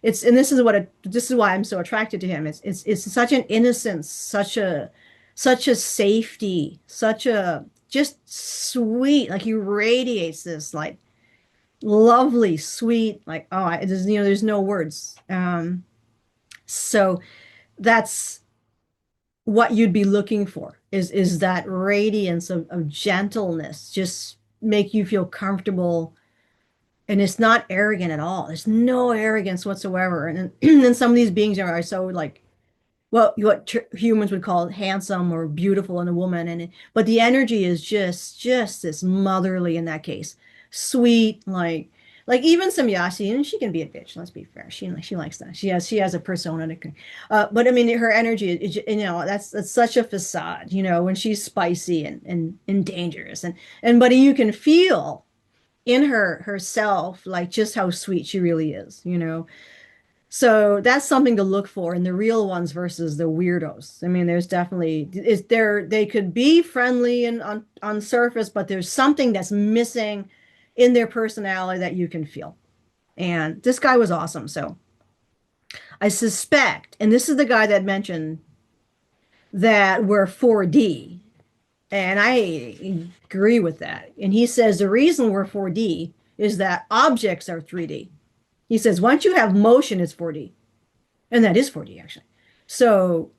and this is why I'm so attracted to him. It's such an innocence, such a safety, such a just sweet. Like he radiates this like lovely, sweet, like there's no words. So that's what you'd be looking for is that radiance of gentleness, just make you feel comfortable. And it's not arrogant at all. There's no arrogance whatsoever. And then some of these beings are so like, well, what humans would call handsome or beautiful in a woman. But the energy is just this motherly in that case. Sweet, like even some Yasi, and she can be a bitch, let's be fair. She likes that. She has a persona. But I mean her energy is, that's such a facade, when she's spicy and dangerous. And but you can feel in herself like just how sweet she really is. So that's something to look for in the real ones versus the weirdos. I mean, there's definitely they could be friendly and on surface, but there's something that's missing in their personality that you can feel. And this guy was awesome. So I suspect, and this is the guy that mentioned that we're 4D. And I agree with that. And he says the reason we're 4D is that objects are 3D. He says once you have motion, it's 4D. And that is 4D, actually. So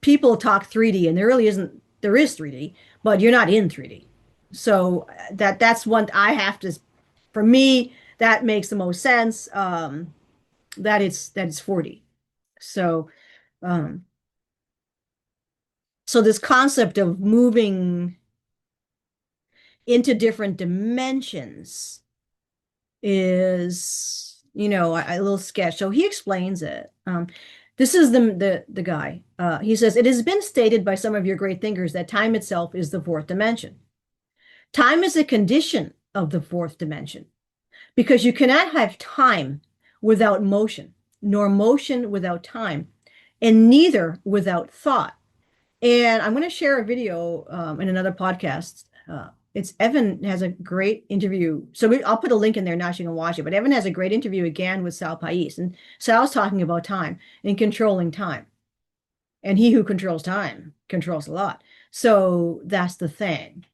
people talk 3D, and there is 3D, but you're not in 3D. So that's one I have to, for me, that makes the most sense, that it's 4D. So, um, so this concept of moving into different dimensions is, a little sketch. So he explains it. This is the guy. He says, it has been stated by some of your great thinkers that time itself is the fourth dimension. Time is a condition of the fourth dimension because you cannot have time without motion, nor motion without time, and neither without thought. And I'm going to share a video in another podcast. It's Evan has a great interview. So I'll put a link in there now so you can watch it. But Evan has a great interview again with Sal Pais. And Sal's talking about time and controlling time. And he who controls time controls a lot. So that's the thing.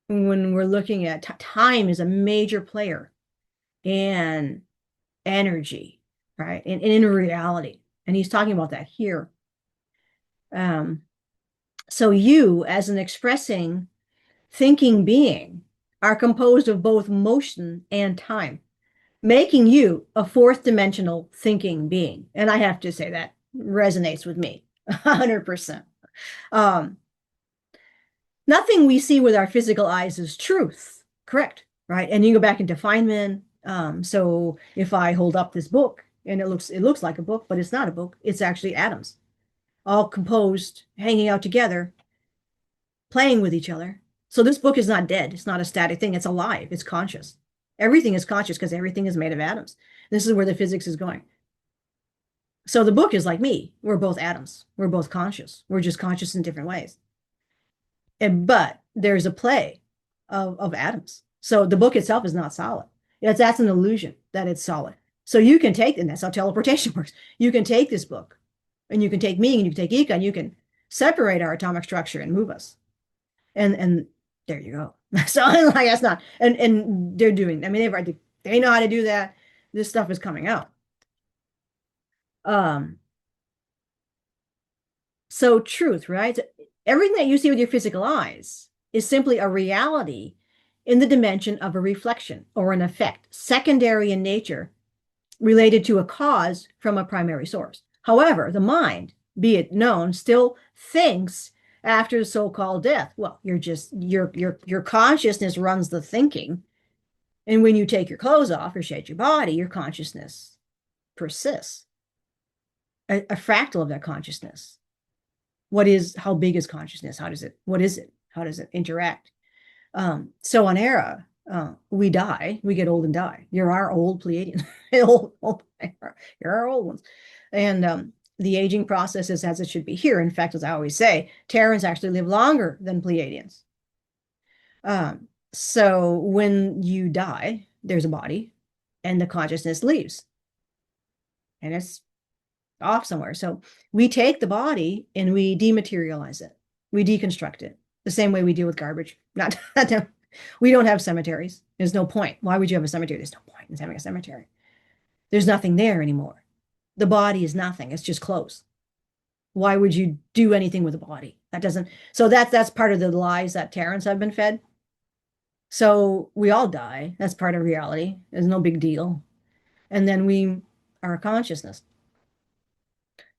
When we're looking at time is a major player in energy, right? And in reality. And he's talking about that here. So you, as an expressing thinking being, are composed of both motion and time, making you a fourth dimensional thinking being. And I have to say that resonates with me 100%. Nothing we see with our physical eyes is truth, correct, right? And you go back into Feynman. So if I hold up this book and it looks like a book, but it's not a book, it's actually atoms, all composed, hanging out together, playing with each other. So this book is not dead. It's not a static thing. It's alive. It's conscious. Everything is conscious because everything is made of atoms. This is where the physics is going. So the book is like me. We're both atoms. We're both conscious. We're just conscious in different ways. But there's a play of atoms. So the book itself is not solid. That's an illusion that it's solid. So you can take, and that's how teleportation works. You can take this book, and you can take me, and you can take Eeka, and you can separate our atomic structure and move us. And there you go. So like that's not, and they're doing. I mean, they know how to do that. This stuff is coming out. Um, so truth, right? Everything that you see with your physical eyes is simply a reality in the dimension of a reflection or an effect, secondary in nature, related to a cause from a primary source. However, the mind, be it known, still thinks after the so-called death. Well, you're just your consciousness runs the thinking. And when you take your clothes off or shed your body, your consciousness persists. A fractal of that consciousness. How big is consciousness? What is it? How does it interact? So on Era, we die, we get old and die. You're our old Pleiadian, you're our old ones. And the aging process is as it should be here. In fact, as I always say, Terrans actually live longer than Pleiadians. So when you die, there's a body and the consciousness leaves and it's off somewhere. So we take the body and we dematerialize it. We deconstruct it the same way we deal with garbage. Not we don't have cemeteries. There's no point. Why would you have a cemetery? There's no point in having a cemetery. There's nothing there anymore. The body is nothing. It's just clothes. Why would you do anything with the body? That doesn't. So that's part of the lies that Terrans have been fed. So we all die. That's part of reality. There's no big deal. And then we are a consciousness.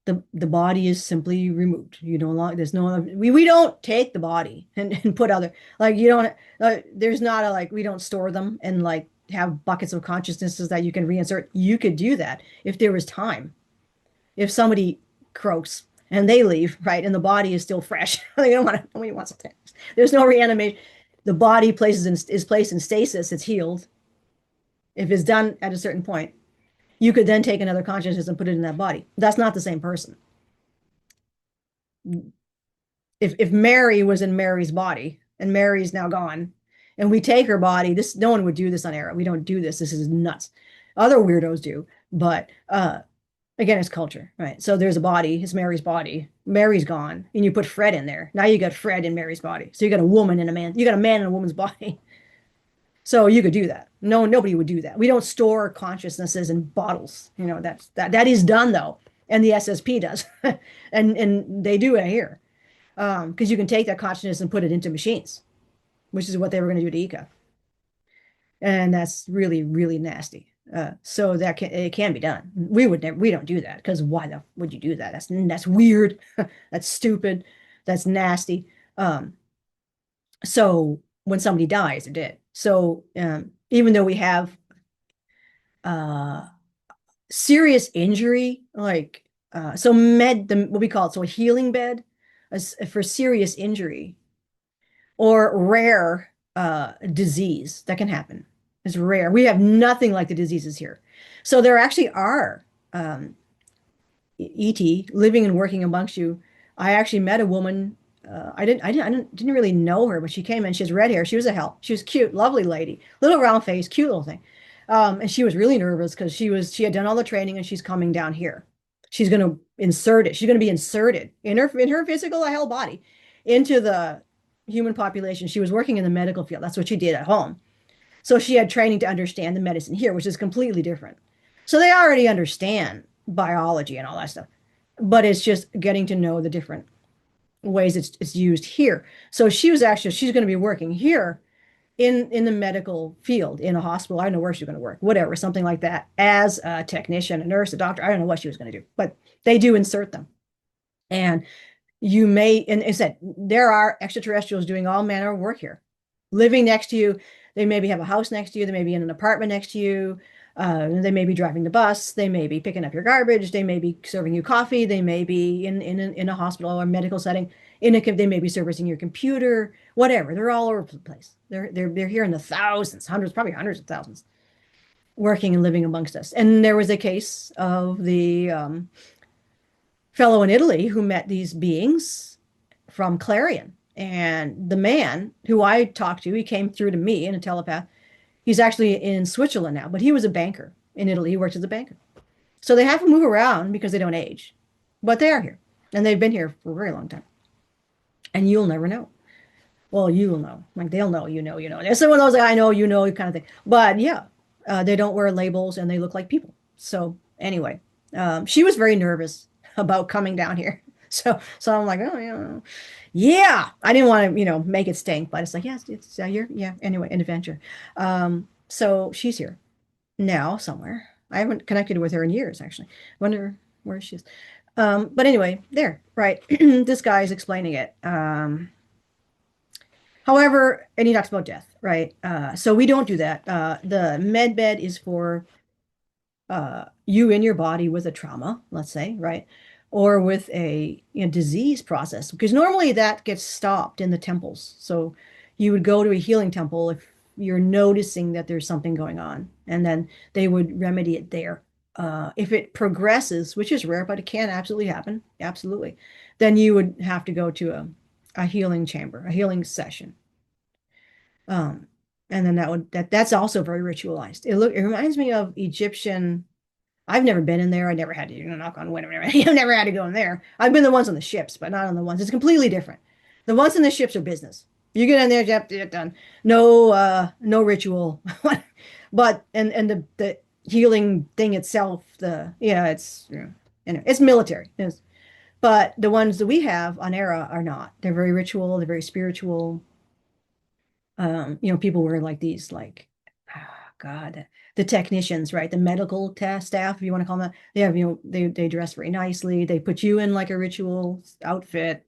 The body is simply removed. You no longer there's no we don't take the body and put other like you don't there's not a like we don't store them and like have buckets of consciousnesses that you can reinsert. You could do that if there was time. If somebody croaks and they leave, right, and the body is still fresh. They don't want to nobody wants to. There's no reanimation. The body is placed in stasis, it's healed. If it's done at a certain point, you could then take another consciousness and put it in that body. That's not the same person. If Mary was in Mary's body and Mary's now gone, and we take her body, this no one would do this on Era. We don't do this. This is nuts. Other weirdos do, but again, it's culture, right? So there's a body, it's Mary's body. Mary's gone, and you put Fred in there. Now you got Fred in Mary's body. So you got a woman and a man. You got a man and a woman's body. So you could do that. No, nobody would do that. We don't store consciousnesses in bottles. You know, that is done though. And the SSP does. and they do it here. Because you can take that consciousness and put it into machines, which is what they were going to do to Eeka. And that's really, really nasty. So it can be done. We don't do that because why would you do that? That's weird. That's stupid. That's nasty. So when somebody dies, they're dead. So even though we have serious injury, like what we call it, so a healing bed for serious injury or rare disease that can happen. It's rare. We have nothing like the diseases here. So there actually are ET living and working amongst you. I actually met a woman. I didn't really know her, but she came in. She has red hair. She was Ahel. She was cute, lovely lady, little round face, cute little thing. And she was really nervous because she had done all the training and she's coming down here. She's going to insert it. She's going to be inserted in her physical Ahel body into the human population. She was working in the medical field. That's what she did at home. So she had training to understand the medicine here, which is completely different. So they already understand biology and all that stuff, but it's just getting to know the different ways it's used here. So she's going to be working here in the medical field in a hospital. I don't know where she's going to work, whatever, something like that, as a technician, a nurse, a doctor. I don't know what she was going to do, but they do insert them. And and it said there are extraterrestrials doing all manner of work here, living next to you. They maybe have a house next to you. They may be in an apartment next to you. They may be driving the bus. They may be picking up your garbage. They may be serving you coffee. They may be in a hospital or medical setting. They may be servicing your computer. Whatever. They're all over the place. They're here in the thousands, hundreds, probably hundreds of thousands, working and living amongst us. And there was a case of the fellow in Italy who met these beings from Clarion. And the man who I talked to, he came through to me in a telepath. He's actually in Switzerland now, but he was a banker. in Italy. He works as a banker. So they have to move around because they don't age, but they are here and they've been here for a very long time. And you'll never know. Well, you'll know. Like they'll know, you know. It's one of those like, I know, you know, kind of thing. But yeah, they don't wear labels and they look like people. So anyway, she was very nervous about coming down here. So I'm like, oh yeah, yeah. I didn't want to, make it stink, but it's like, yes, it's you're, yeah. Anyway, an adventure. So she's here now somewhere. I haven't connected with her in years, actually. Wonder where she is. But anyway, there, right. This guy is explaining it. However, and he talks about death, right? So we don't do that. The med bed is for you in your body with a trauma, let's say, right? Or with a disease process, because normally that gets stopped in the temples. So you would go to a healing temple if you're noticing that there's something going on, and then they would remedy it there. If it progresses, which is rare, but it can absolutely happen, absolutely, then you would have to go to a healing chamber, a healing session. Um, and then that's also very ritualized. It reminds me of Egyptian. I've never been in there. I never had to, knock on wood. I've never had to go in there. I've been the ones on the ships, but not on the ones. It's completely different. The ones in the ships are business. You get in there, yep, get done. No ritual. But and the healing thing itself, anyway, it's military. Yes. But the ones that we have on Era are not. They're very ritual, they're very spiritual. People wear like these, like, oh God, the technicians, right? The medical staff, if you want to call them that. They have, they dress very nicely. They put you in like a ritual outfit.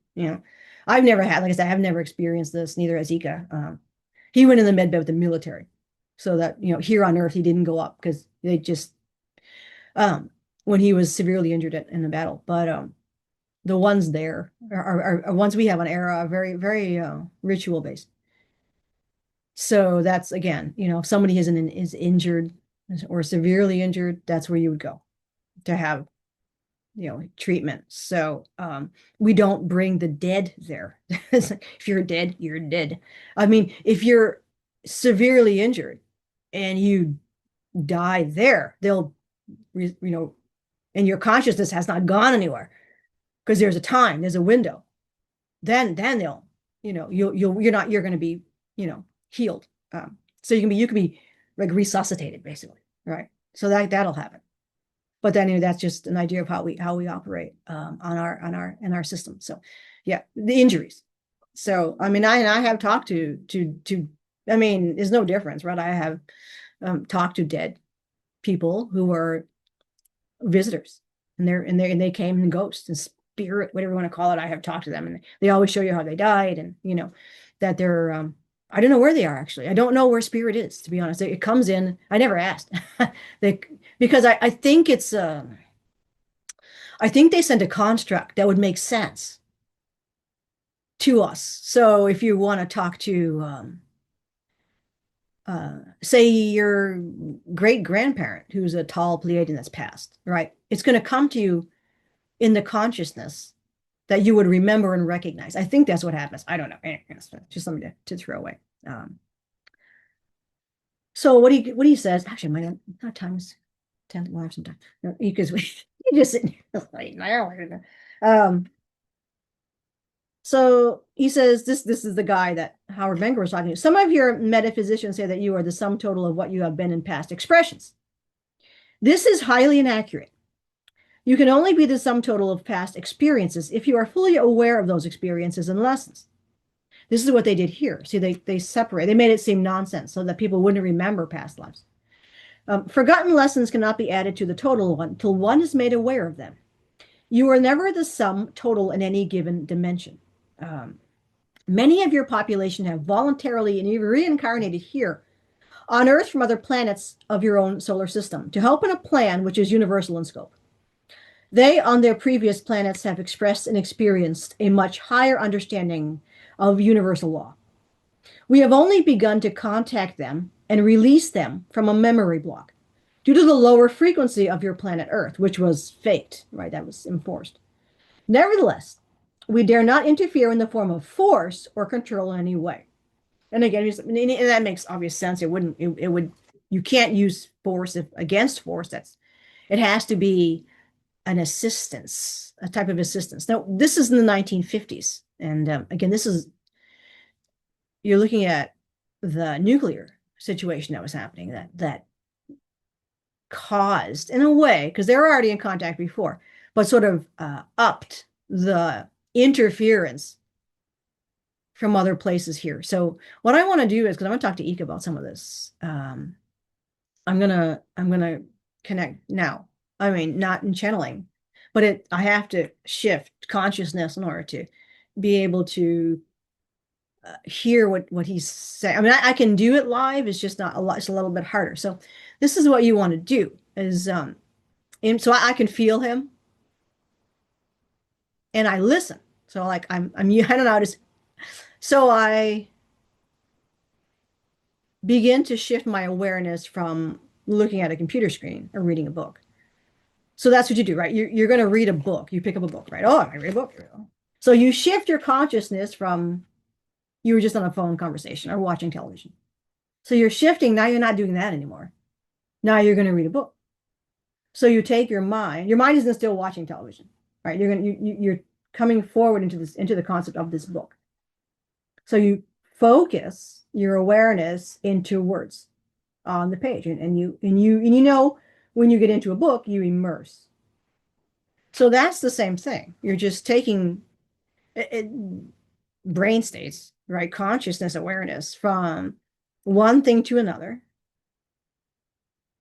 I've never had, like I said, I've never experienced this, neither has Eeka. He went in the med bed with the military. So that, here on Earth, he didn't go up because they just, when he was severely injured in the battle. But the ones there are ones we have on Era are very, very ritual based. So that's again, if somebody is injured or severely injured, that's where you would go to have, treatment. So we don't bring the dead there. If you're dead, you're dead. I mean, if you're severely injured and you die there, they'll, and your consciousness has not gone anywhere because there's a window. Then they'll, you're going to be, healed. So you can be like resuscitated basically, right? So that'll happen. But then that's just an idea of how we operate in our system. So yeah, the injuries. So I mean, I have talked to I mean, there's no difference, right? I have talked to dead people who are visitors, and they came in ghosts and spirit, whatever you want to call it. I have talked to them, and they always show you how they died, and that they're I don't know where they are actually. I don't know where spirit is, to be honest. It comes in. I never asked. Because I think it's I think they sent a construct that would make sense to us. So if you want to talk to say your great grandparent who's a tall Pleiadian that's passed, right? It's going to come to you in the consciousness that you would remember and recognize. I think that's what happens. I don't know. It's just something to throw away. So what he says, actually, my time is 10 to have some time. No, because we just sitting here like now. So he says this is the guy that Howard Menger was talking to. Some of your metaphysicians say that you are the sum total of what you have been in past expressions. This is highly inaccurate. You can only be the sum total of past experiences if you are fully aware of those experiences and lessons. This is what they did here. See, they separate. They made it seem nonsense so that people wouldn't remember past lives. Forgotten lessons cannot be added to the total one until one is made aware of them. You are never the sum total in any given dimension. Many of your population have voluntarily and reincarnated here on Earth from other planets of your own solar system to help in a plan which is universal in scope. They, on their previous planets, have expressed and experienced a much higher understanding of universal law. We have only begun to contact them and release them from a memory block due to the lower frequency of your planet Earth, which was faked, right? That was enforced. Nevertheless, we dare not interfere in the form of force or control in any way. And again, and that makes obvious sense. It would you can't use force against force. It has to be an assistance, a type of assistance. Now, this is in the 1950s. And again, you're looking at the nuclear situation that was happening that caused, in a way, because they were already in contact before, but sort of upped the interference from other places here. So what I want to do is, because I want to talk to Eeka about some of this, I'm gonna connect now. I mean, not in channeling, but I have to shift consciousness in order to be able to hear what he's saying. I mean, I can do it live. It's just not a lot. It's a little bit harder. So this is what you want to do is, and so I can feel him and I listen. So like I don't know how to, so I begin to shift my awareness from looking at a computer screen or reading a book. So that's what you do, right? You're going to read a book. You pick up a book, right? Oh, I read a book. So you shift your consciousness from you were just on a phone conversation or watching television. So you're shifting. Now you're not doing that anymore. Now you're going to read a book. So you take your mind. Your mind isn't still watching television, right? You're coming forward into the concept of this book. So you focus your awareness into words on the page, and you know when you get into a book, you immerse. So that's the same thing. You're just taking brain states, right? Consciousness awareness from one thing to another.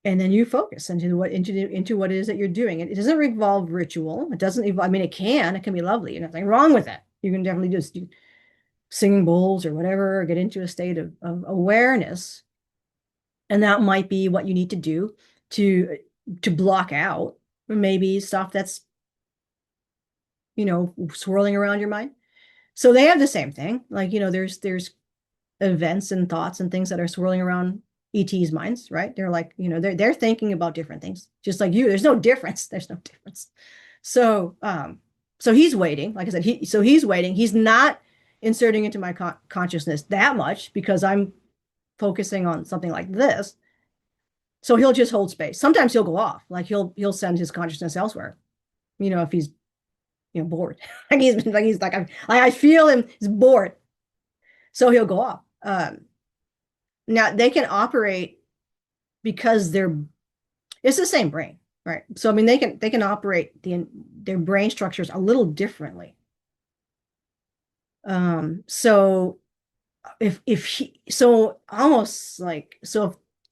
And then you focus into what it is that you're doing. It doesn't involve ritual. It doesn't involve, I mean, it can be lovely. There's nothing wrong with that. You can definitely just do singing bowls or whatever, or get into a state of awareness. And that might be what you need to do to block out maybe stuff that's, swirling around your mind. So they have the same thing. Like, there's events and thoughts and things that are swirling around ET's minds, right? They're like, they're thinking about different things, just like you. There's no difference. There's no difference. So, so he's waiting. Like I said, he's waiting. He's not inserting into my consciousness that much because I'm focusing on something like this. So he'll just hold space. Sometimes he'll go off. Like he'll send his consciousness elsewhere. If he's bored. I feel him. He's bored. So he'll go off. Now they can operate because it's the same brain, right? So I mean they can operate their brain structures a little differently. So almost like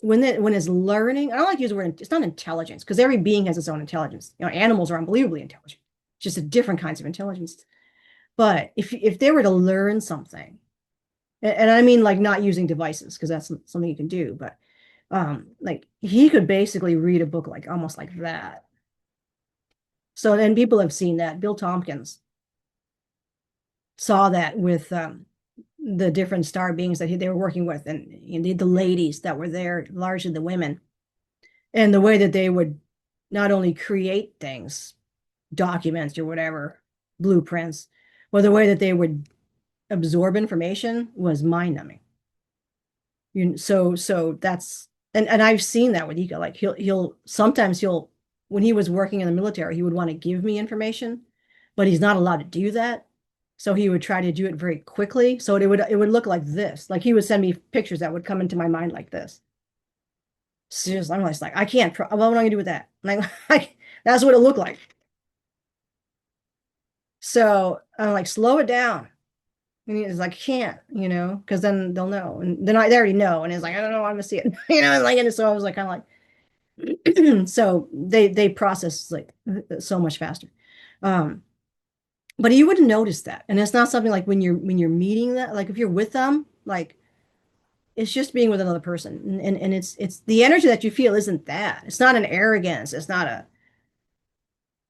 when it's learning, I don't like to use the word, it's not intelligence because every being has its own intelligence. Animals are unbelievably intelligent, just a different kinds of intelligence. But if they were to learn something, and I mean like not using devices because that's something you can do, but like he could basically read a book like almost like that. So then people have seen that. Bill Tompkins saw that with the different star beings that they were working with, and the ladies that were there, largely the women, and the way that they would not only create things, documents or whatever, blueprints, but the way that they would absorb information was mind-numbing. So that's and I've seen that with Eeka. Like sometimes when he was working in the military, he would want to give me information, but he's not allowed to do that. So he would try to do it very quickly. So it would look like this. Like he would send me pictures that would come into my mind like this. Seriously, I'm just like, I can't. What am I gonna do with that? Like that's what it looked like. So I'm like, slow it down. And he's like, can't, because then they'll know. And then they already know. And he's like, I don't know, I want to see it. And so I was like, kind of like, so they process like so much faster. But you wouldn't notice that. And it's not something like when you're meeting that, like if you're with them, like it's just being with another person. And it's the energy that you feel isn't that. It's not an arrogance. It's not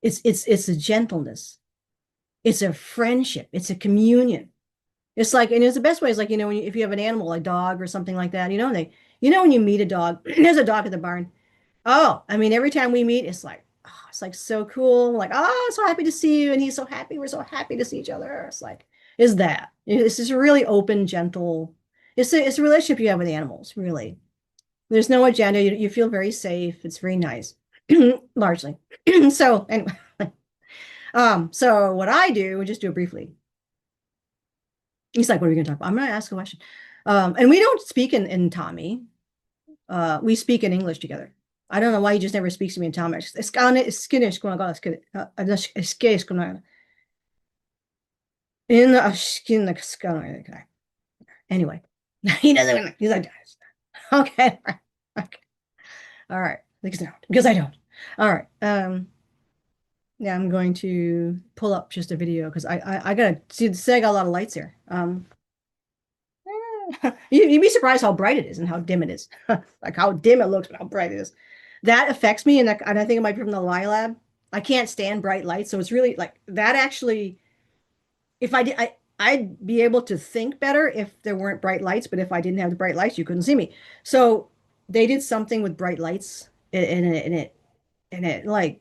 it's a gentleness. It's a friendship. It's a communion. It's like, and it's the best way is like, if you have an animal, a dog or something like that, when you meet a dog, there's a dog at the barn. Oh, I mean, every time we meet, it's like so cool. Like, oh, I'm so happy to see you. And he's so happy. We're so happy to see each other. It's like, it's just a really open, gentle, it's a relationship you have with animals, really. There's no agenda. You feel very safe. It's very nice, largely. So anyway, so what I do, we just do it briefly. He's like, what are we going to talk about? I'm going to ask a question. And we don't speak in Tommy. We speak in English together. I don't know why he just never speaks to me in Tommy. Anyway, he doesn't. He's like, okay, okay, all right, because I don't. All right. Yeah, I'm going to pull up just a video because I gotta see. Say I got a lot of lights here. You'd be surprised how bright it is and how dim it is. Like how dim it looks, but how bright it is. That affects me, and, and I think it might be from the Lie Lab. I can't stand bright lights, so it's really like that. Actually, if I did, I'd be able to think better if there weren't bright lights. But if I didn't have the bright lights, you couldn't see me. So they did something with bright lights, and it like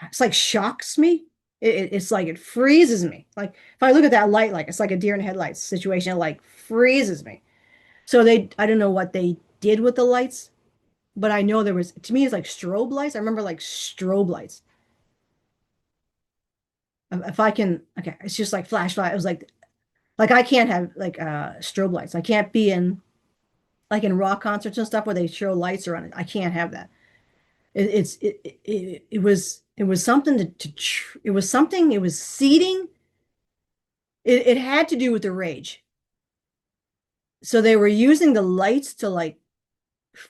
it's like shocks me. It's like it freezes me. Like if I look at that light, like it's like a deer in headlights situation, it like freezes me. So I don't know what they did with the lights, but I know there was, to me, it's like strobe lights. I remember like strobe lights. If I can, okay, it's just like flashlight. It was like I can't have like strobe lights. I can't be in like in rock concerts and stuff where they show lights around it. I can't have that. It was something it was something, it was seeding. It had to do with the rage. So they were using the lights to like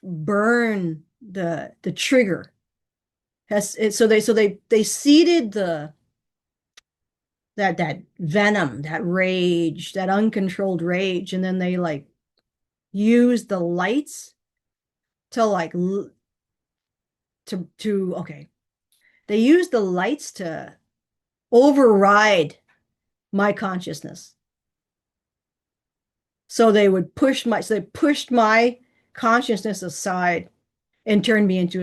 burn the trigger. So they seeded that venom, that rage, that uncontrolled rage, and then they like used the lights to like to okay. They used the lights to override my consciousness. So they pushed my consciousness aside and turned me into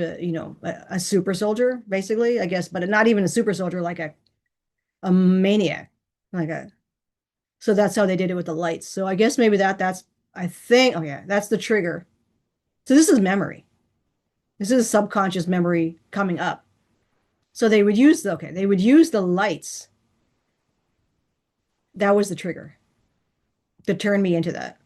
a super soldier, basically, I guess, but not even a super soldier, like a maniac. Like a So that's how they did it with the lights. So I guess maybe that's I think, oh yeah, that's the trigger. So this is memory. This is subconscious memory coming up. So they would use the lights. That was the trigger to turn me into that.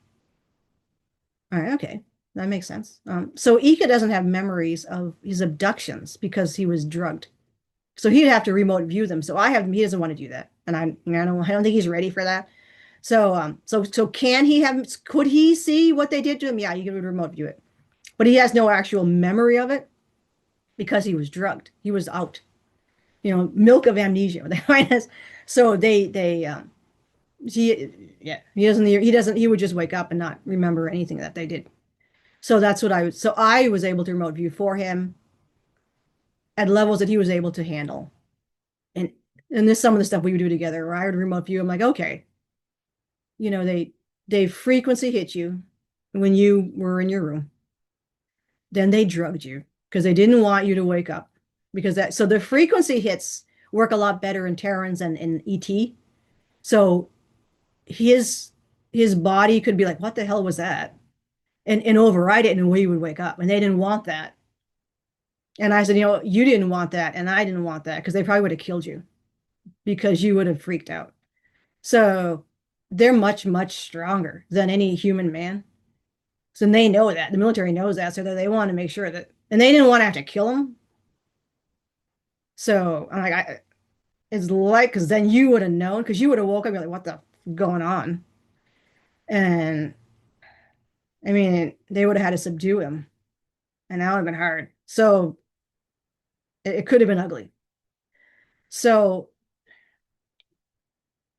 All right, okay. That makes sense. So Eeka doesn't have memories of his abductions because he was drugged. So he'd have to remote view them. So he doesn't want to do that. And I don't think he's ready for that. So could he see what they did to him? Yeah, you could remote view it. But he has no actual memory of it because he was drugged. He was out. Milk of amnesia. So he would just wake up and not remember anything that they did. So I was able to remote view for him at levels that he was able to handle. And this some of the stuff we would do together where I would remote view. I'm like, okay, they frequency hit you when you were in your room. Then they drugged you because they didn't want you to wake up. So the frequency hits work a lot better in Terrans and in ET. So his body could be like, what the hell was that? And override it, and we would wake up. And they didn't want that. And I said, you didn't want that, and I didn't want that because they probably would have killed you because you would have freaked out. So they're much, much stronger than any human man. So they know that. The military knows that. So that they want to make sure that, and they didn't want to have to kill him. So I'm like, it's like, because then you would have known, because you would have woke up and be like, what the going on? And I mean, they would have had to subdue him, and that would have been hard. So it could have been ugly. So,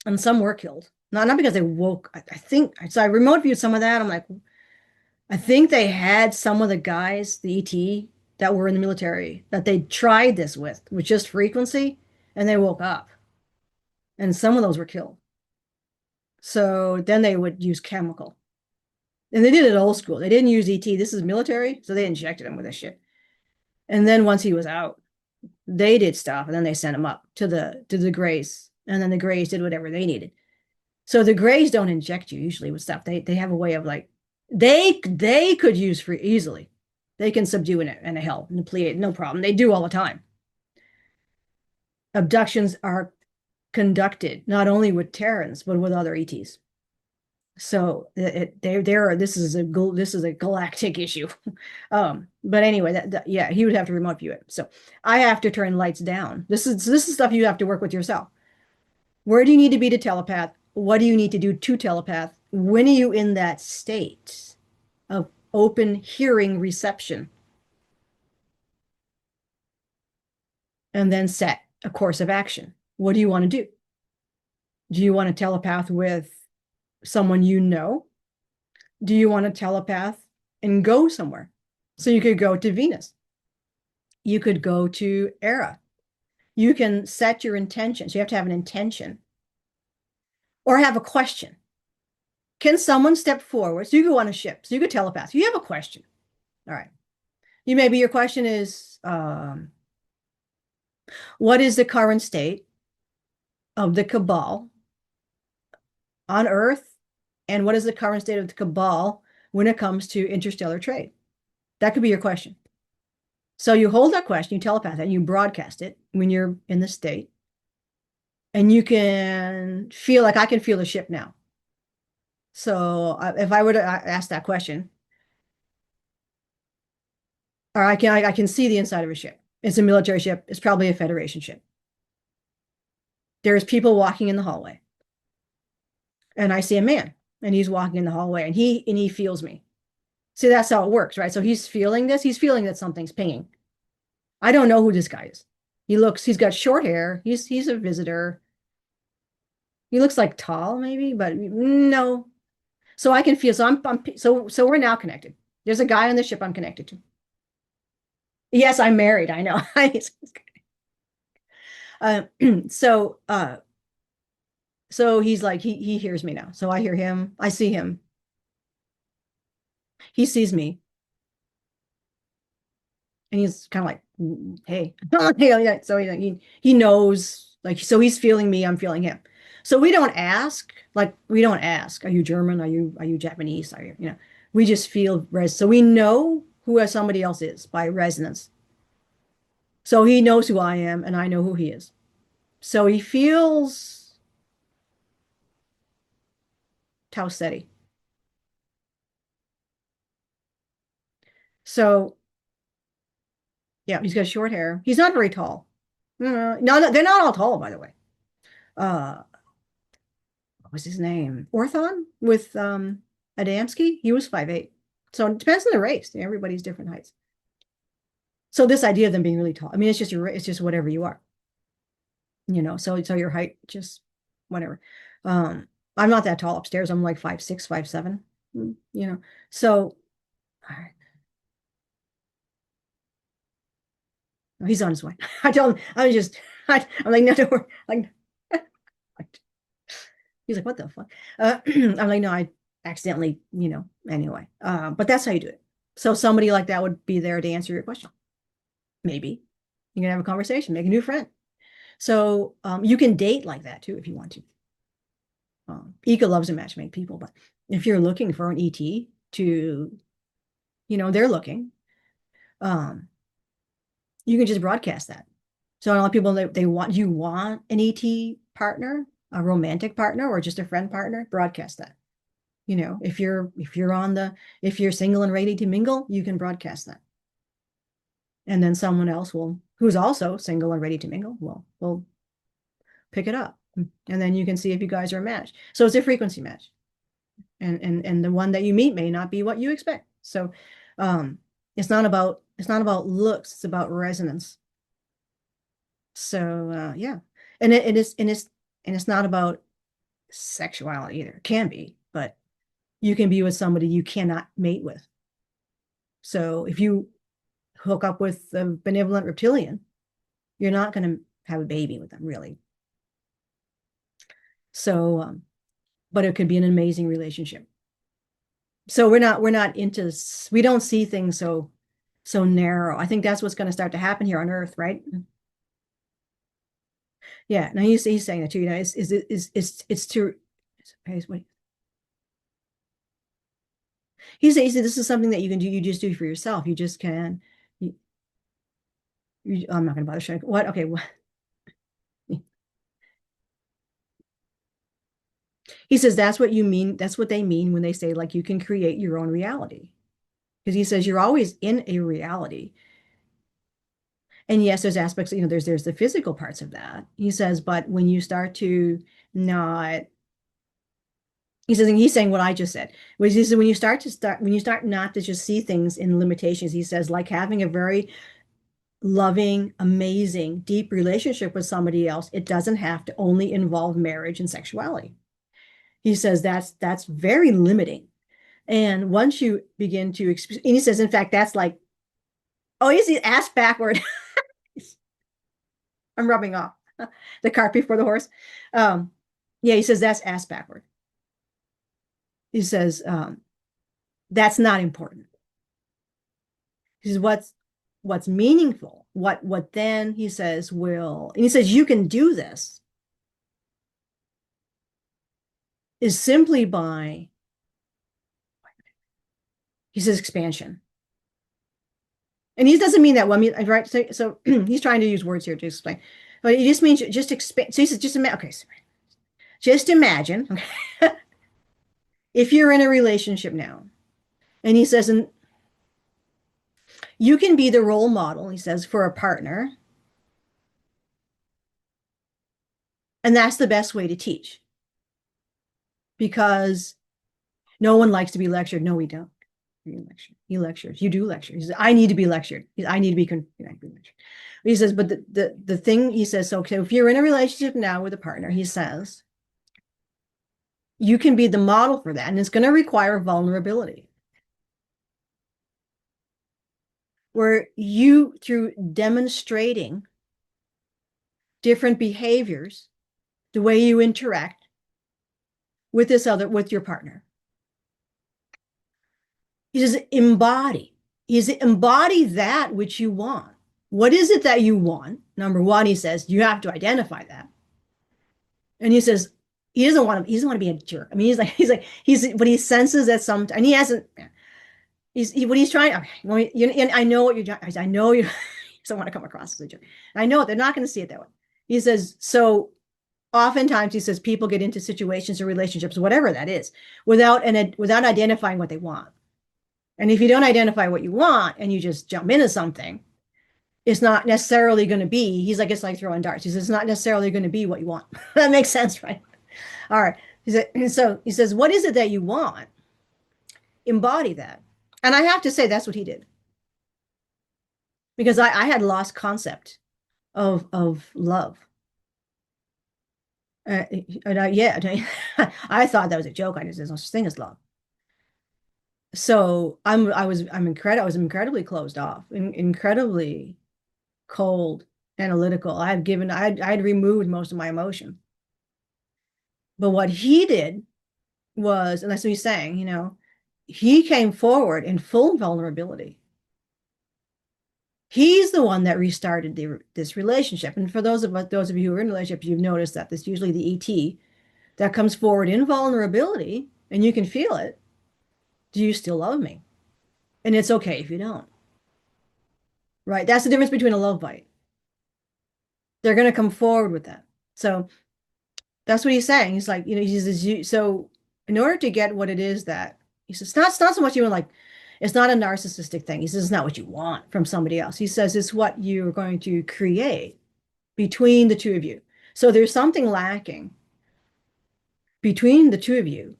and some were killed. Not because they woke. I think so. I remote viewed some of that. I'm like, I think they had some of the guys, the ET, that were in the military that they tried this with just frequency, and they woke up. And some of those were killed. So then they would use chemical. And they did it old school. They didn't use ET. This is military, so they injected him with this shit. And then once he was out, they did stuff, and then they sent him up to the Greys. And then the Greys did whatever they needed. So the Greys don't inject you usually with stuff. They have a way of like, They could use free easily. They can subdue an Ahel and a Pleiad, no problem. They do all the time. Abductions are conducted not only with Terrans but with other ETs. So this is a galactic issue. But anyway, yeah, he would have to remote view it. So I have to turn lights down. This is stuff you have to work with yourself. Where do you need to be to telepath? What do you need to do to telepath? When are you in that state of open hearing reception? And then set a course of action. What do you want to do? Do you want to telepath with someone you know? Do you want to telepath and go somewhere? So you could go to Venus. You could go to Era. You can set your intentions. You have to have an intention or have a question. Can someone step forward? So you go on a ship. So you could telepath. You have a question. All right. Maybe your question is, what is the current state of the cabal on Earth? And what is the current state of the cabal when it comes to interstellar trade? That could be your question. So you hold that question, you telepath it, and you broadcast it when you're in the state. And you can feel like I can feel the ship now. So if I were to ask that question, or I can see the inside of a ship. It's a military ship. It's probably a Federation ship. There's people walking in the hallway. And I see a man, and he's walking in the hallway, and he feels me. See, that's how it works, right? So he's feeling this. He's feeling that something's pinging. I don't know who this guy is. He's got short hair. He's a visitor. He looks like tall, maybe, but no. So I can feel, so we're now connected. There's a guy on the ship I'm connected to. Yes, I'm married. I know. Uh, so, uh, so he's like, he hears me now. So I hear him. I see him. He sees me. And he's kind of like, hey. So he knows, like, so he's feeling me, I'm feeling him. So we don't ask, are you German? Are you Japanese? Are you, we just feel so we know who somebody else is by resonance. So he knows who I am and I know who he is. So he feels Tau Ceti. So yeah, he's got short hair. He's not very tall. No, they're not all tall, by the way. Uh, what was his name? Orthon with Adamski. He was 5'8". So it depends on the race. Everybody's different heights. So this idea of them being really tall, I mean, it's just whatever you are. So your height, just whatever. I'm not that tall upstairs. I'm like 5'6", 5'7", So all right. He's on his way. I tell him, I'm like, no, like, he's like, what the fuck? I'm like, no, I accidentally, anyway. But that's how you do it. So somebody like that would be there to answer your question. Maybe you can have a conversation, make a new friend. So you can date like that too if you want to. Eeka loves to matchmake people, but if you're looking for an ET to, they're looking, you can just broadcast that. So a lot of people, they want an ET partner, a romantic partner, or just a friend partner, broadcast that. If you're single and ready to mingle, you can broadcast that. And then someone else who's also single and ready to mingle, will pick it up. And then you can see if you guys are a match. So it's a frequency match. And the one that you meet may not be what you expect. So it's not about looks, it's about resonance. So yeah. And it's not about sexuality either. It can be, but you can be with somebody you cannot mate with. So if you hook up with a benevolent reptilian, you're not going to have a baby with them, really. So but it could be an amazing relationship. So we don't see things so narrow. I think that's what's going to start to happen here on Earth, right? Yeah. Now he's saying that too. It's to wait. he said this is something that you can do. You just do for yourself. You just can. You, I'm not going to bother showing. What? Okay. What? He says that's what you mean. That's what they mean when they say like you can create your own reality. Because he says you're always in a reality. And yes, there's aspects, there's the physical parts of that. He says, but when you start to not, he says, and he's saying what I just said, which is when you start not to just see things in limitations, he says, like having a very loving, amazing, deep relationship with somebody else, it doesn't have to only involve marriage and sexuality. He says that's very limiting. And once you begin to, and he says, in fact, that's like, oh, he's the ass backward. I'm rubbing off the cart before the horse. Yeah, he says that's ass backward. He says that's not important. He says what's meaningful, what then he says will, and he says you can do this is simply by, he says expansion. And he doesn't mean that well, I mean, right? So he's trying to use words here to explain, but he just means just expand. So he says just imagine. Okay, so just imagine. Okay, if you're in a relationship now, and he says, and you can be the role model, he says, for a partner. And that's the best way to teach because no one likes to be lectured. No, we don't. You lecture. He lectures. You do lecture. He says, I need to be lectured. I need to be lectured. He says, but the thing, he says, so okay, if you're in a relationship now with a partner, he says, you can be the model for that. And it's going to require vulnerability. Where you, through demonstrating different behaviors, the way you interact with with your partner. He says, embody. He says, embody that which you want. What is it that you want? Number one, he says, you have to identify that. And he says, he doesn't want to be a jerk. I mean, but he senses that and he hasn't, what he's trying, and I know what you're, I know you don't want to come across as a jerk. I know they're not going to see it that way. He says, so oftentimes he says people get into situations or relationships, whatever that is, without identifying what they want. And if you don't identify what you want and you just jump into something, it's not necessarily going to be, he's like, it's like throwing darts. He says, it's not necessarily going to be what you want. That makes sense, right? All right. So he says, what is it that you want? Embody that. And I have to say, that's what he did. Because I had lost concept of love. Yeah, I thought that was a joke. I just, there's no such thing as love. So I was incredibly closed off, incredibly cold, analytical. I'd removed most of my emotion. But what he did was, and that's what he's saying, he came forward in full vulnerability. He's the one that restarted this relationship. And for those of you who are in relationships, you've noticed that this usually the ET that comes forward in vulnerability, and you can feel it. Do you still love me? And it's okay if you don't. Right? That's the difference between a love bite. They're going to come forward with that. So that's what he's saying. He's like, he says, so in order to get what it is that, he says, it's not so much even like, it's not a narcissistic thing. He says, it's not what you want from somebody else. He says, it's what you're going to create between the two of you. So there's something lacking between the two of you.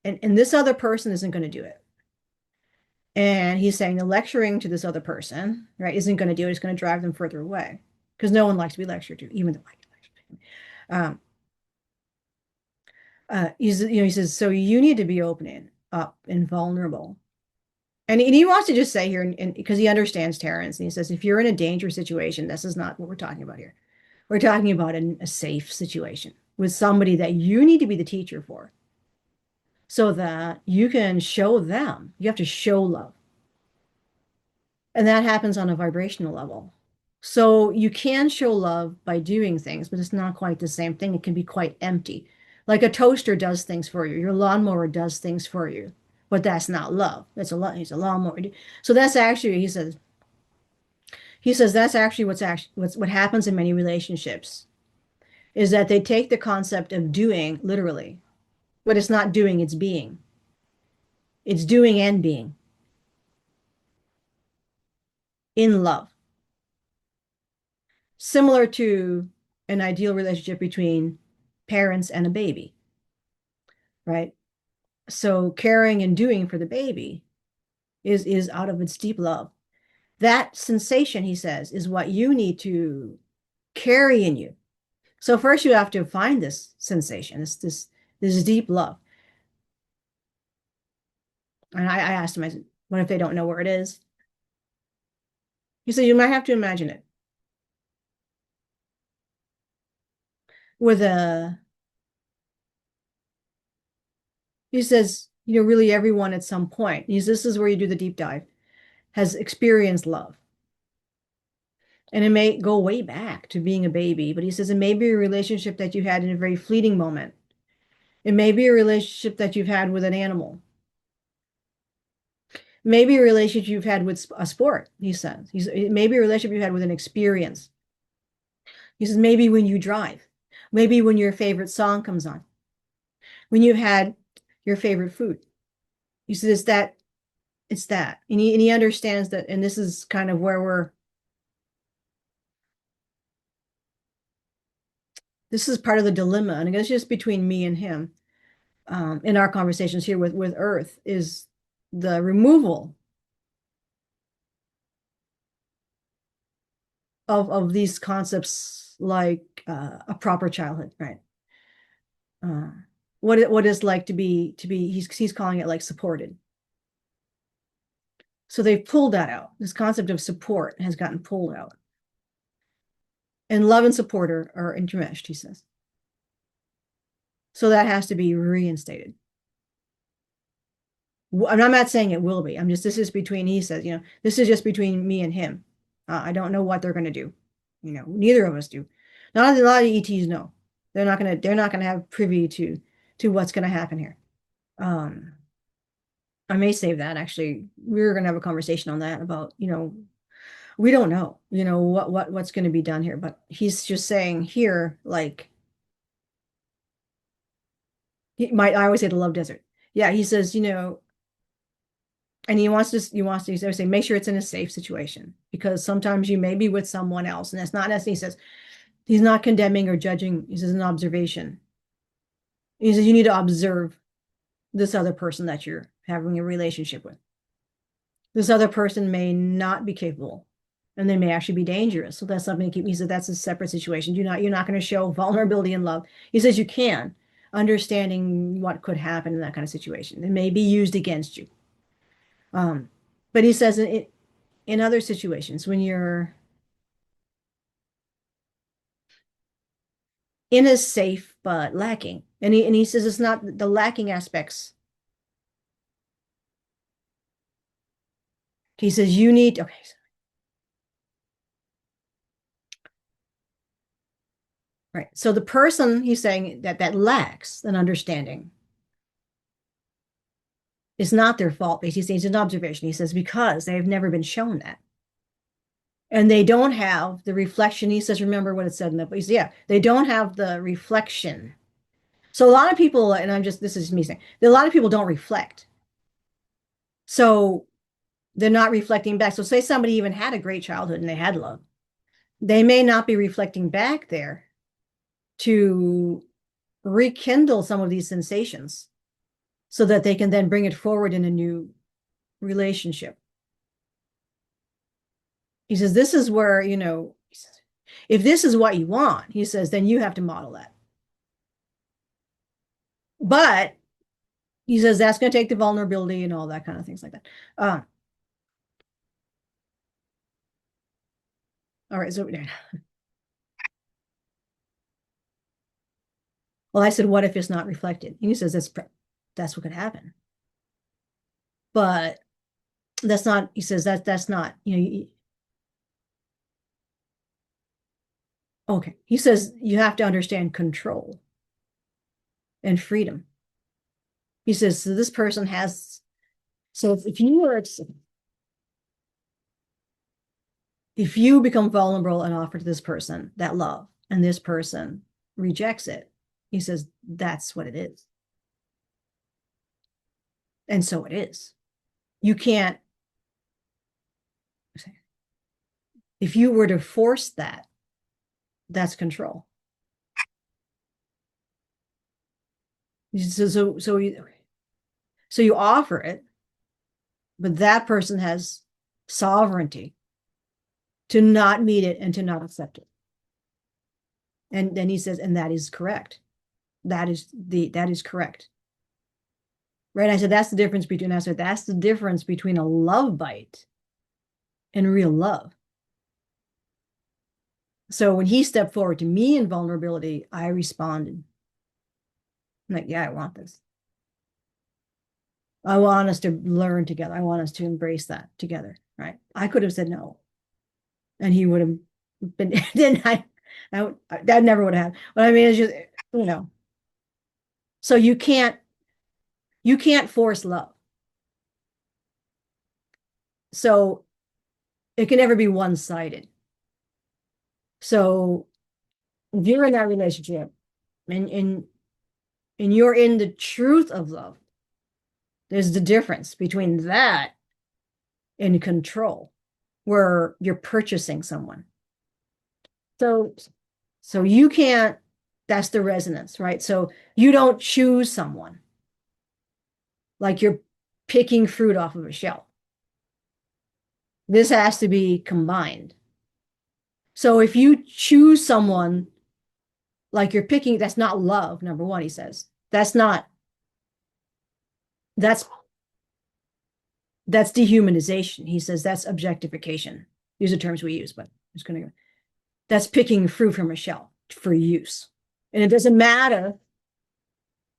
And this other person isn't going to do it. And he's saying the lecturing to this other person, right, isn't going to do it. It's going to drive them further away because no one likes to be lectured to, even though I get lectured to. He says, so you need to be open up and vulnerable. And he wants to just say here, and because he understands Terrence, and he says, if you're in a dangerous situation, this is not what we're talking about here. We're talking about a safe situation with somebody that you need to be the teacher for so that you can show them. You have to show love. And that happens on a vibrational level. So you can show love by doing things, but it's not quite the same thing. It can be quite empty. Like a toaster does things for you. Your lawnmower does things for you. but that's not love. That's a lot. He's a lot more. So that's actually, he says that's actually what happens in many relationships is that they take the concept of doing literally, but it's not doing, it's being. It's doing and being in love. Similar to an ideal relationship between parents and a baby, right? So caring and doing for the baby is out of its deep love. That sensation, he says, is what you need to carry in you. So first you have to find this sensation, this deep love. And I asked him, I said, what if they don't know where it is? He said, you might have to imagine it with a, he says, really everyone at some point, this is where you do the deep dive, has experienced love. And it may go way back to being a baby, but he says it may be a relationship that you had in a very fleeting moment. It may be a relationship that you've had with an animal. Maybe a relationship you've had with a sport, he says. It may be a relationship you've had with an experience. He says, maybe when you drive, maybe when your favorite song comes on, when you've had your favorite food. He says, it's that. And he understands that, and this is kind of where this is part of the dilemma, and I guess just between me and him, in our conversations here with Earth, is the removal of these concepts like a proper childhood, right? What is like to be he's calling it like supported. So they've pulled that out. This concept of support has gotten pulled out. And love and support are intermeshed, he says. So that has to be reinstated. I'm not saying it will be. This is between, he says, this is just between me and him. I don't know what they're going to do. Neither of us do. Not a lot of ETs know. They're not going to have privy to what's going to happen here. I may save that. Actually, we're going to have a conversation on that about, we don't know, what's going to be done here, but he's just saying here, like, I always say the love desert. Yeah. He says, and he wants to say, make sure it's in a safe situation, because sometimes you may be with someone else, and that's not necessarily, he says, he's not condemning or judging. He says an observation. He says, you need to observe this other person that you're having a relationship with. This other person may not be capable, and they may actually be dangerous. So that's something to keep. He said that's a separate situation. You're not going to show vulnerability in love. He says you can, understanding what could happen in that kind of situation. It may be used against you. But he says in other situations, when you're in a safe but lacking, and he says it's not the lacking aspects. He says you need, okay. Right. So the person, he's saying that lacks an understanding, is not their fault. He's saying it's an observation. He says because they have never been shown that. And they don't have the reflection. He says, remember what it said in the, he says, yeah, they don't have the reflection. So a lot of people, and this is me saying, a lot of people don't reflect. So they're not reflecting back. So say somebody even had a great childhood and they had love. They may not be reflecting back there to rekindle some of these sensations so that they can then bring it forward in a new relationship. He says, this is where, if this is what you want, he says, then you have to model that. But he says that's going to take the vulnerability and all that kind of things like that. All right. So, well, I said, what if it's not reflected? And he says that's what could happen. But that's not, he says that's not, okay. He says you have to understand control and freedom. He says, so this person has So if you become vulnerable and offer to this person that love, and this person rejects it, he says, that's what it is. And so it is. You can't, if you were to force that, that's control. So you offer it, but that person has sovereignty to not meet it and to not accept it. And then he says, and that is correct. That is correct. Right? I said, that's the difference between, that's the difference between a love bite and real love. So when he stepped forward to me in vulnerability, I responded. I'm like, yeah, I want this. I want us to learn together. I want us to embrace that together. Right? I could have said no, and he would have been. Then that never would have happened. But I mean, it's just, you know. So you can't force love. So it can never be one-sided. So if you're in that relationship and you're in the truth of love, there's the difference between that and control, where you're purchasing someone. So you can't, that's the resonance, right? So you don't choose someone like you're picking fruit off of a shelf. This has to be combined. So if you choose someone like you're picking, that's not love, number one, he says. That's that's dehumanization. He says that's objectification. These are terms we use, but I'm just going to, that's picking fruit from a shell for use. And it doesn't matter.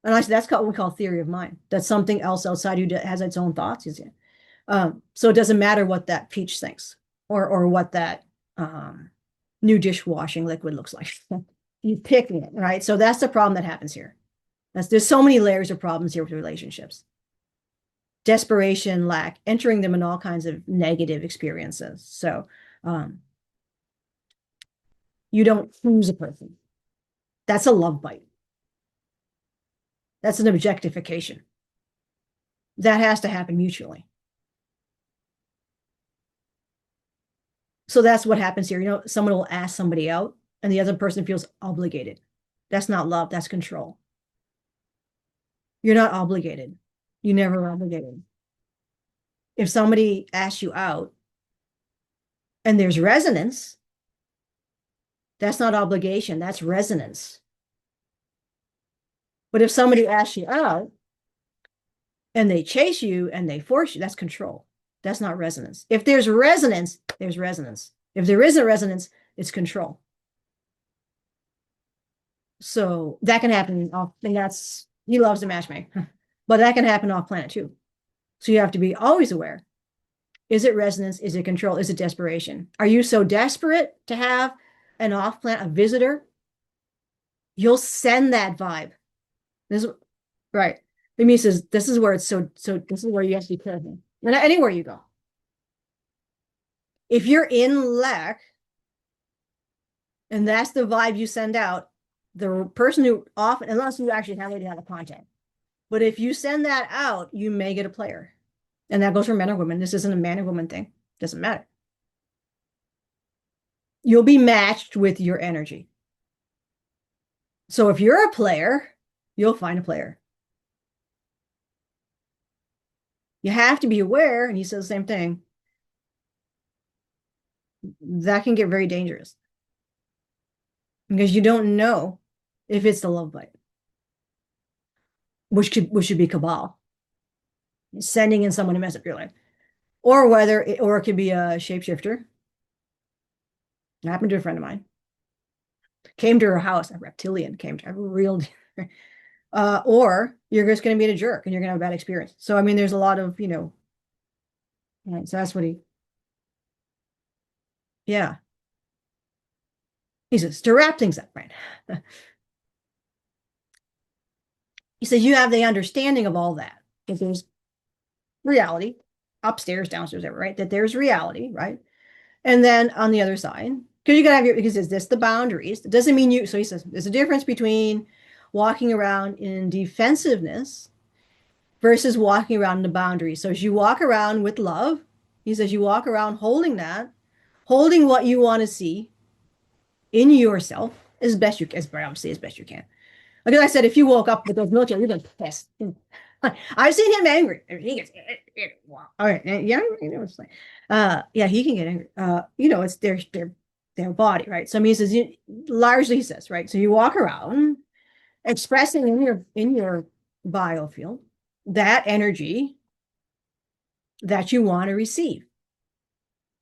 And I said, that's what we call theory of mind. That's something else outside who has its own thoughts. So it doesn't matter what that peach thinks or what that new dishwashing liquid looks like. You picking it, right? So that's the problem that happens here. There's so many layers of problems here with relationships. Desperation, lack, entering them in all kinds of negative experiences. So you don't choose a person. That's a love bite. That's an objectification. That has to happen mutually. So that's what happens here. You know, someone will ask somebody out and the other person feels obligated. That's not love, that's control. You're not obligated. You never were obligated. If somebody asks you out and there's resonance, that's not obligation, that's resonance. But if somebody asks you out and they chase you and they force you, that's control. That's not resonance. If there's resonance, there's resonance. If there isn't resonance, it's control. So that can happen off, and that's, he loves to matchmake, but that can happen off planet too. So you have to be always aware. Is it resonance? Is it control? Is it desperation? Are you so desperate to have an off planet, a visitor? You'll send that vibe. This right. Mimi says this is where it's so this is where you have to be careful. And anywhere you go. If you're in lack, and that's the vibe you send out, the person who often, unless you actually have a contact, but if you send that out, you may get a player. And that goes for men or women. This isn't a man or woman thing. Doesn't matter. You'll be matched with your energy. So if you're a player, you'll find a player. You have to be aware, and he says the same thing. That can get very dangerous because you don't know if it's the love bite, which should be cabal, sending in someone to mess up your life, or it could be a shapeshifter. It happened to a friend of mine. Came to her house, a reptilian came to a real, or you're just going to be a jerk and you're going to have a bad experience. So I mean, there's a lot of right, so that's what yeah. He says to wrap things up, right? He says you have the understanding of all that. If there's reality, upstairs, downstairs, everywhere, right? That there's reality, right? And then on the other side, because you gotta have your, because is this the boundaries? It doesn't mean you, so he says there's a difference between walking around in defensiveness versus walking around in the boundaries. So as you walk around with love, he says you walk around holding that, holding what you want to see in yourself as best you can, as obviously as best you can. Like I said, if you woke up with those military, you're gonna piss. I've seen him angry. He gets all right. Yeah, it's like, yeah, he can get angry. It's their body, right? So I mean, he says largely he says, right. So you walk around expressing in your biofield that energy that you want to receive.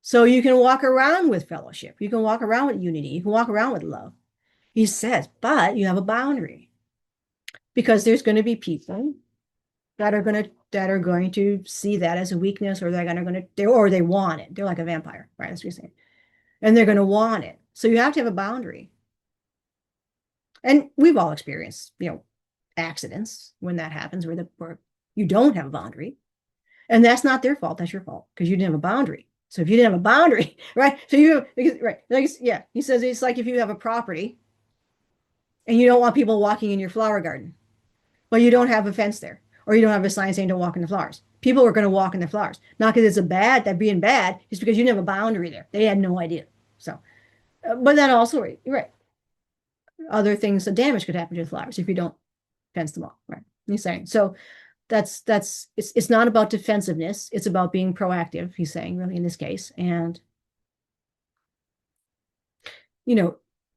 So you can walk around with fellowship. You can walk around with unity. You can walk around with love. He says, but you have a boundary because there's going to be people that are going to see that as a weakness, or or they want it. They're like a vampire, right? That's what you're saying. And they're going to want it. So you have to have a boundary. And we've all experienced, accidents when that happens where you don't have a boundary. And that's not their fault. That's your fault because you didn't have a boundary. So if you didn't have a boundary, right? So right. Like, yeah, he says it's like if you have a property and you don't want people walking in your flower garden, but you don't have a fence there, or you don't have a sign saying don't walk in the flowers. People are going to walk in the flowers, not because that being bad, it's because you didn't have a boundary there. They had no idea. So, but then also, right, other things, the damage could happen to the flowers if you don't fence them off, right? He's saying so. It's not about defensiveness. It's about being proactive. He's saying really in this case, and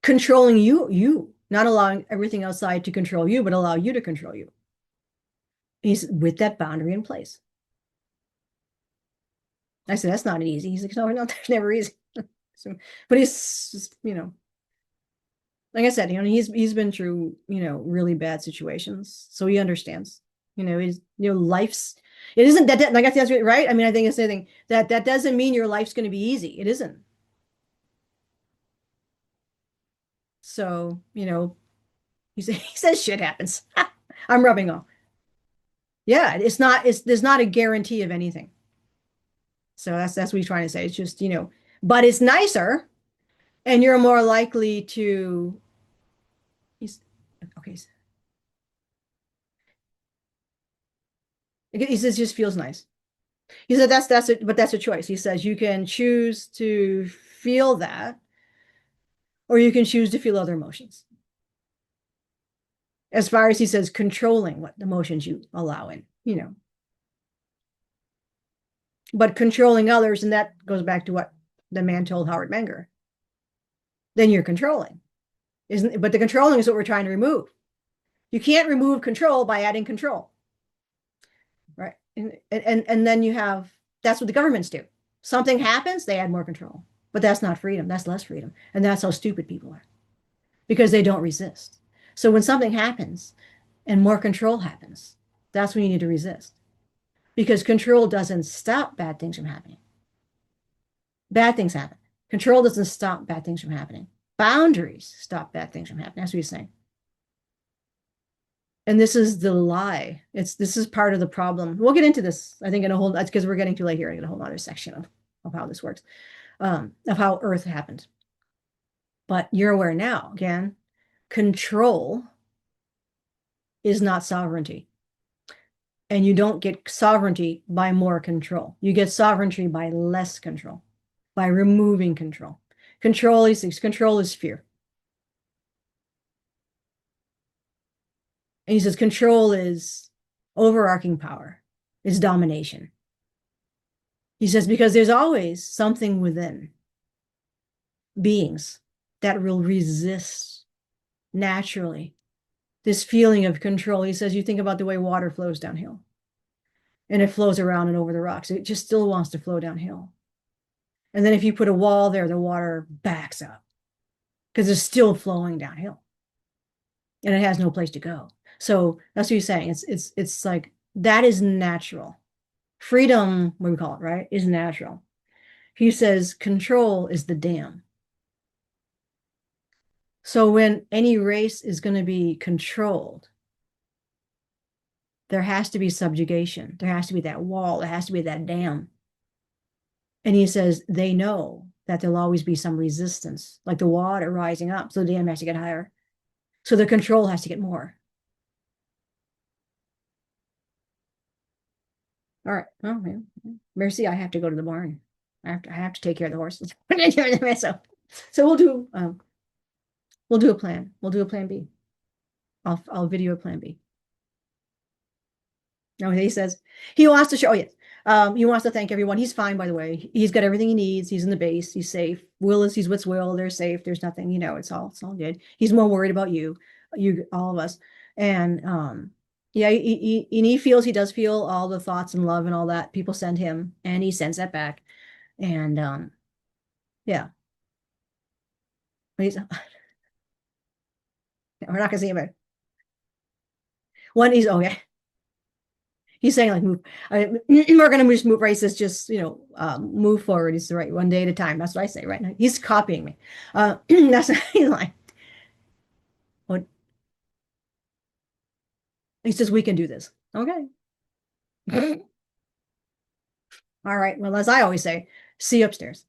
controlling you, not allowing everything outside to control you, but allow you to control you. He's with that boundary in place. I said, that's not easy. He's like, no, that's never easy. So, but he's, like I said, he's been through, really bad situations. So he understands, life's, it isn't that, like I think that's right. I mean, I think it's the thing that doesn't mean your life's going to be easy. It isn't. So, he says shit happens. I'm rubbing off. Yeah, there's not a guarantee of anything. So that's what he's trying to say. It's just, but it's nicer and you're more likely to, he's, okay. He says just feels nice. He said but that's a choice. He says you can choose to feel that, or you can choose to feel other emotions. As far as he says, controlling what emotions you allow in, but controlling others, and that goes back to what the man told Howard Menger. Then you're controlling, isn't? But the controlling is what we're trying to remove. You can't remove control by adding control, right? And then you have, that's what the governments do. Something happens, they add more control, but that's not freedom. That's less freedom, and that's how stupid people are, because they don't resist. So when something happens and more control happens, that's when you need to resist, because control doesn't stop bad things from happening. Bad things happen. Control doesn't stop bad things from happening. Boundaries stop bad things from happening. That's what he's saying. And this is the lie. This is part of the problem. We'll get into this, I think, that's because we're getting too late here. I get a whole other section of how this works, of how Earth happened. But you're aware now, again, control is not sovereignty. And you don't get sovereignty by more control. You get sovereignty by less control, by removing control. Control is fear. And he says control is overarching power, is domination. He says because there's always something within beings that will resist naturally this feeling of control. He says you think about the way water flows downhill, and it flows around and over the rocks. It just still wants to flow downhill. And then if you put a wall there, the water backs up because it's still flowing downhill and it has no place to go. So that's what he's saying. It's like that is natural. Freedom, what we call it, right, is natural. He says control is the dam. So when any race is going to be controlled, there has to be subjugation. There has to be that wall. There has to be that dam. And he says they know that there'll always be some resistance, like the water rising up. So the dam has to get higher. So the control has to get more. All right. Oh, man. Mercy, I have to go to the barn. I have to take care of the horses. So we'll do a plan. We'll do a plan B. I'll video a plan B. No, he says he wants to show. Oh, yes. He wants to thank everyone. He's fine, by the way. He's got everything he needs. He's in the base. He's safe. He's with Will. They're safe. There's nothing, it's all good. He's more worried about all of us. And yeah, he does feel all the thoughts and love and all that people send him, and he sends that back. And yeah, he's we're not gonna see him. One, he's okay. He's saying like move. We're gonna just move. Right? He says just move forward. He's right, one day at a time. That's what I say right now. He's copying me. That's he's like. What he says we can do this. Okay. All right. Well, as I always say, see you upstairs.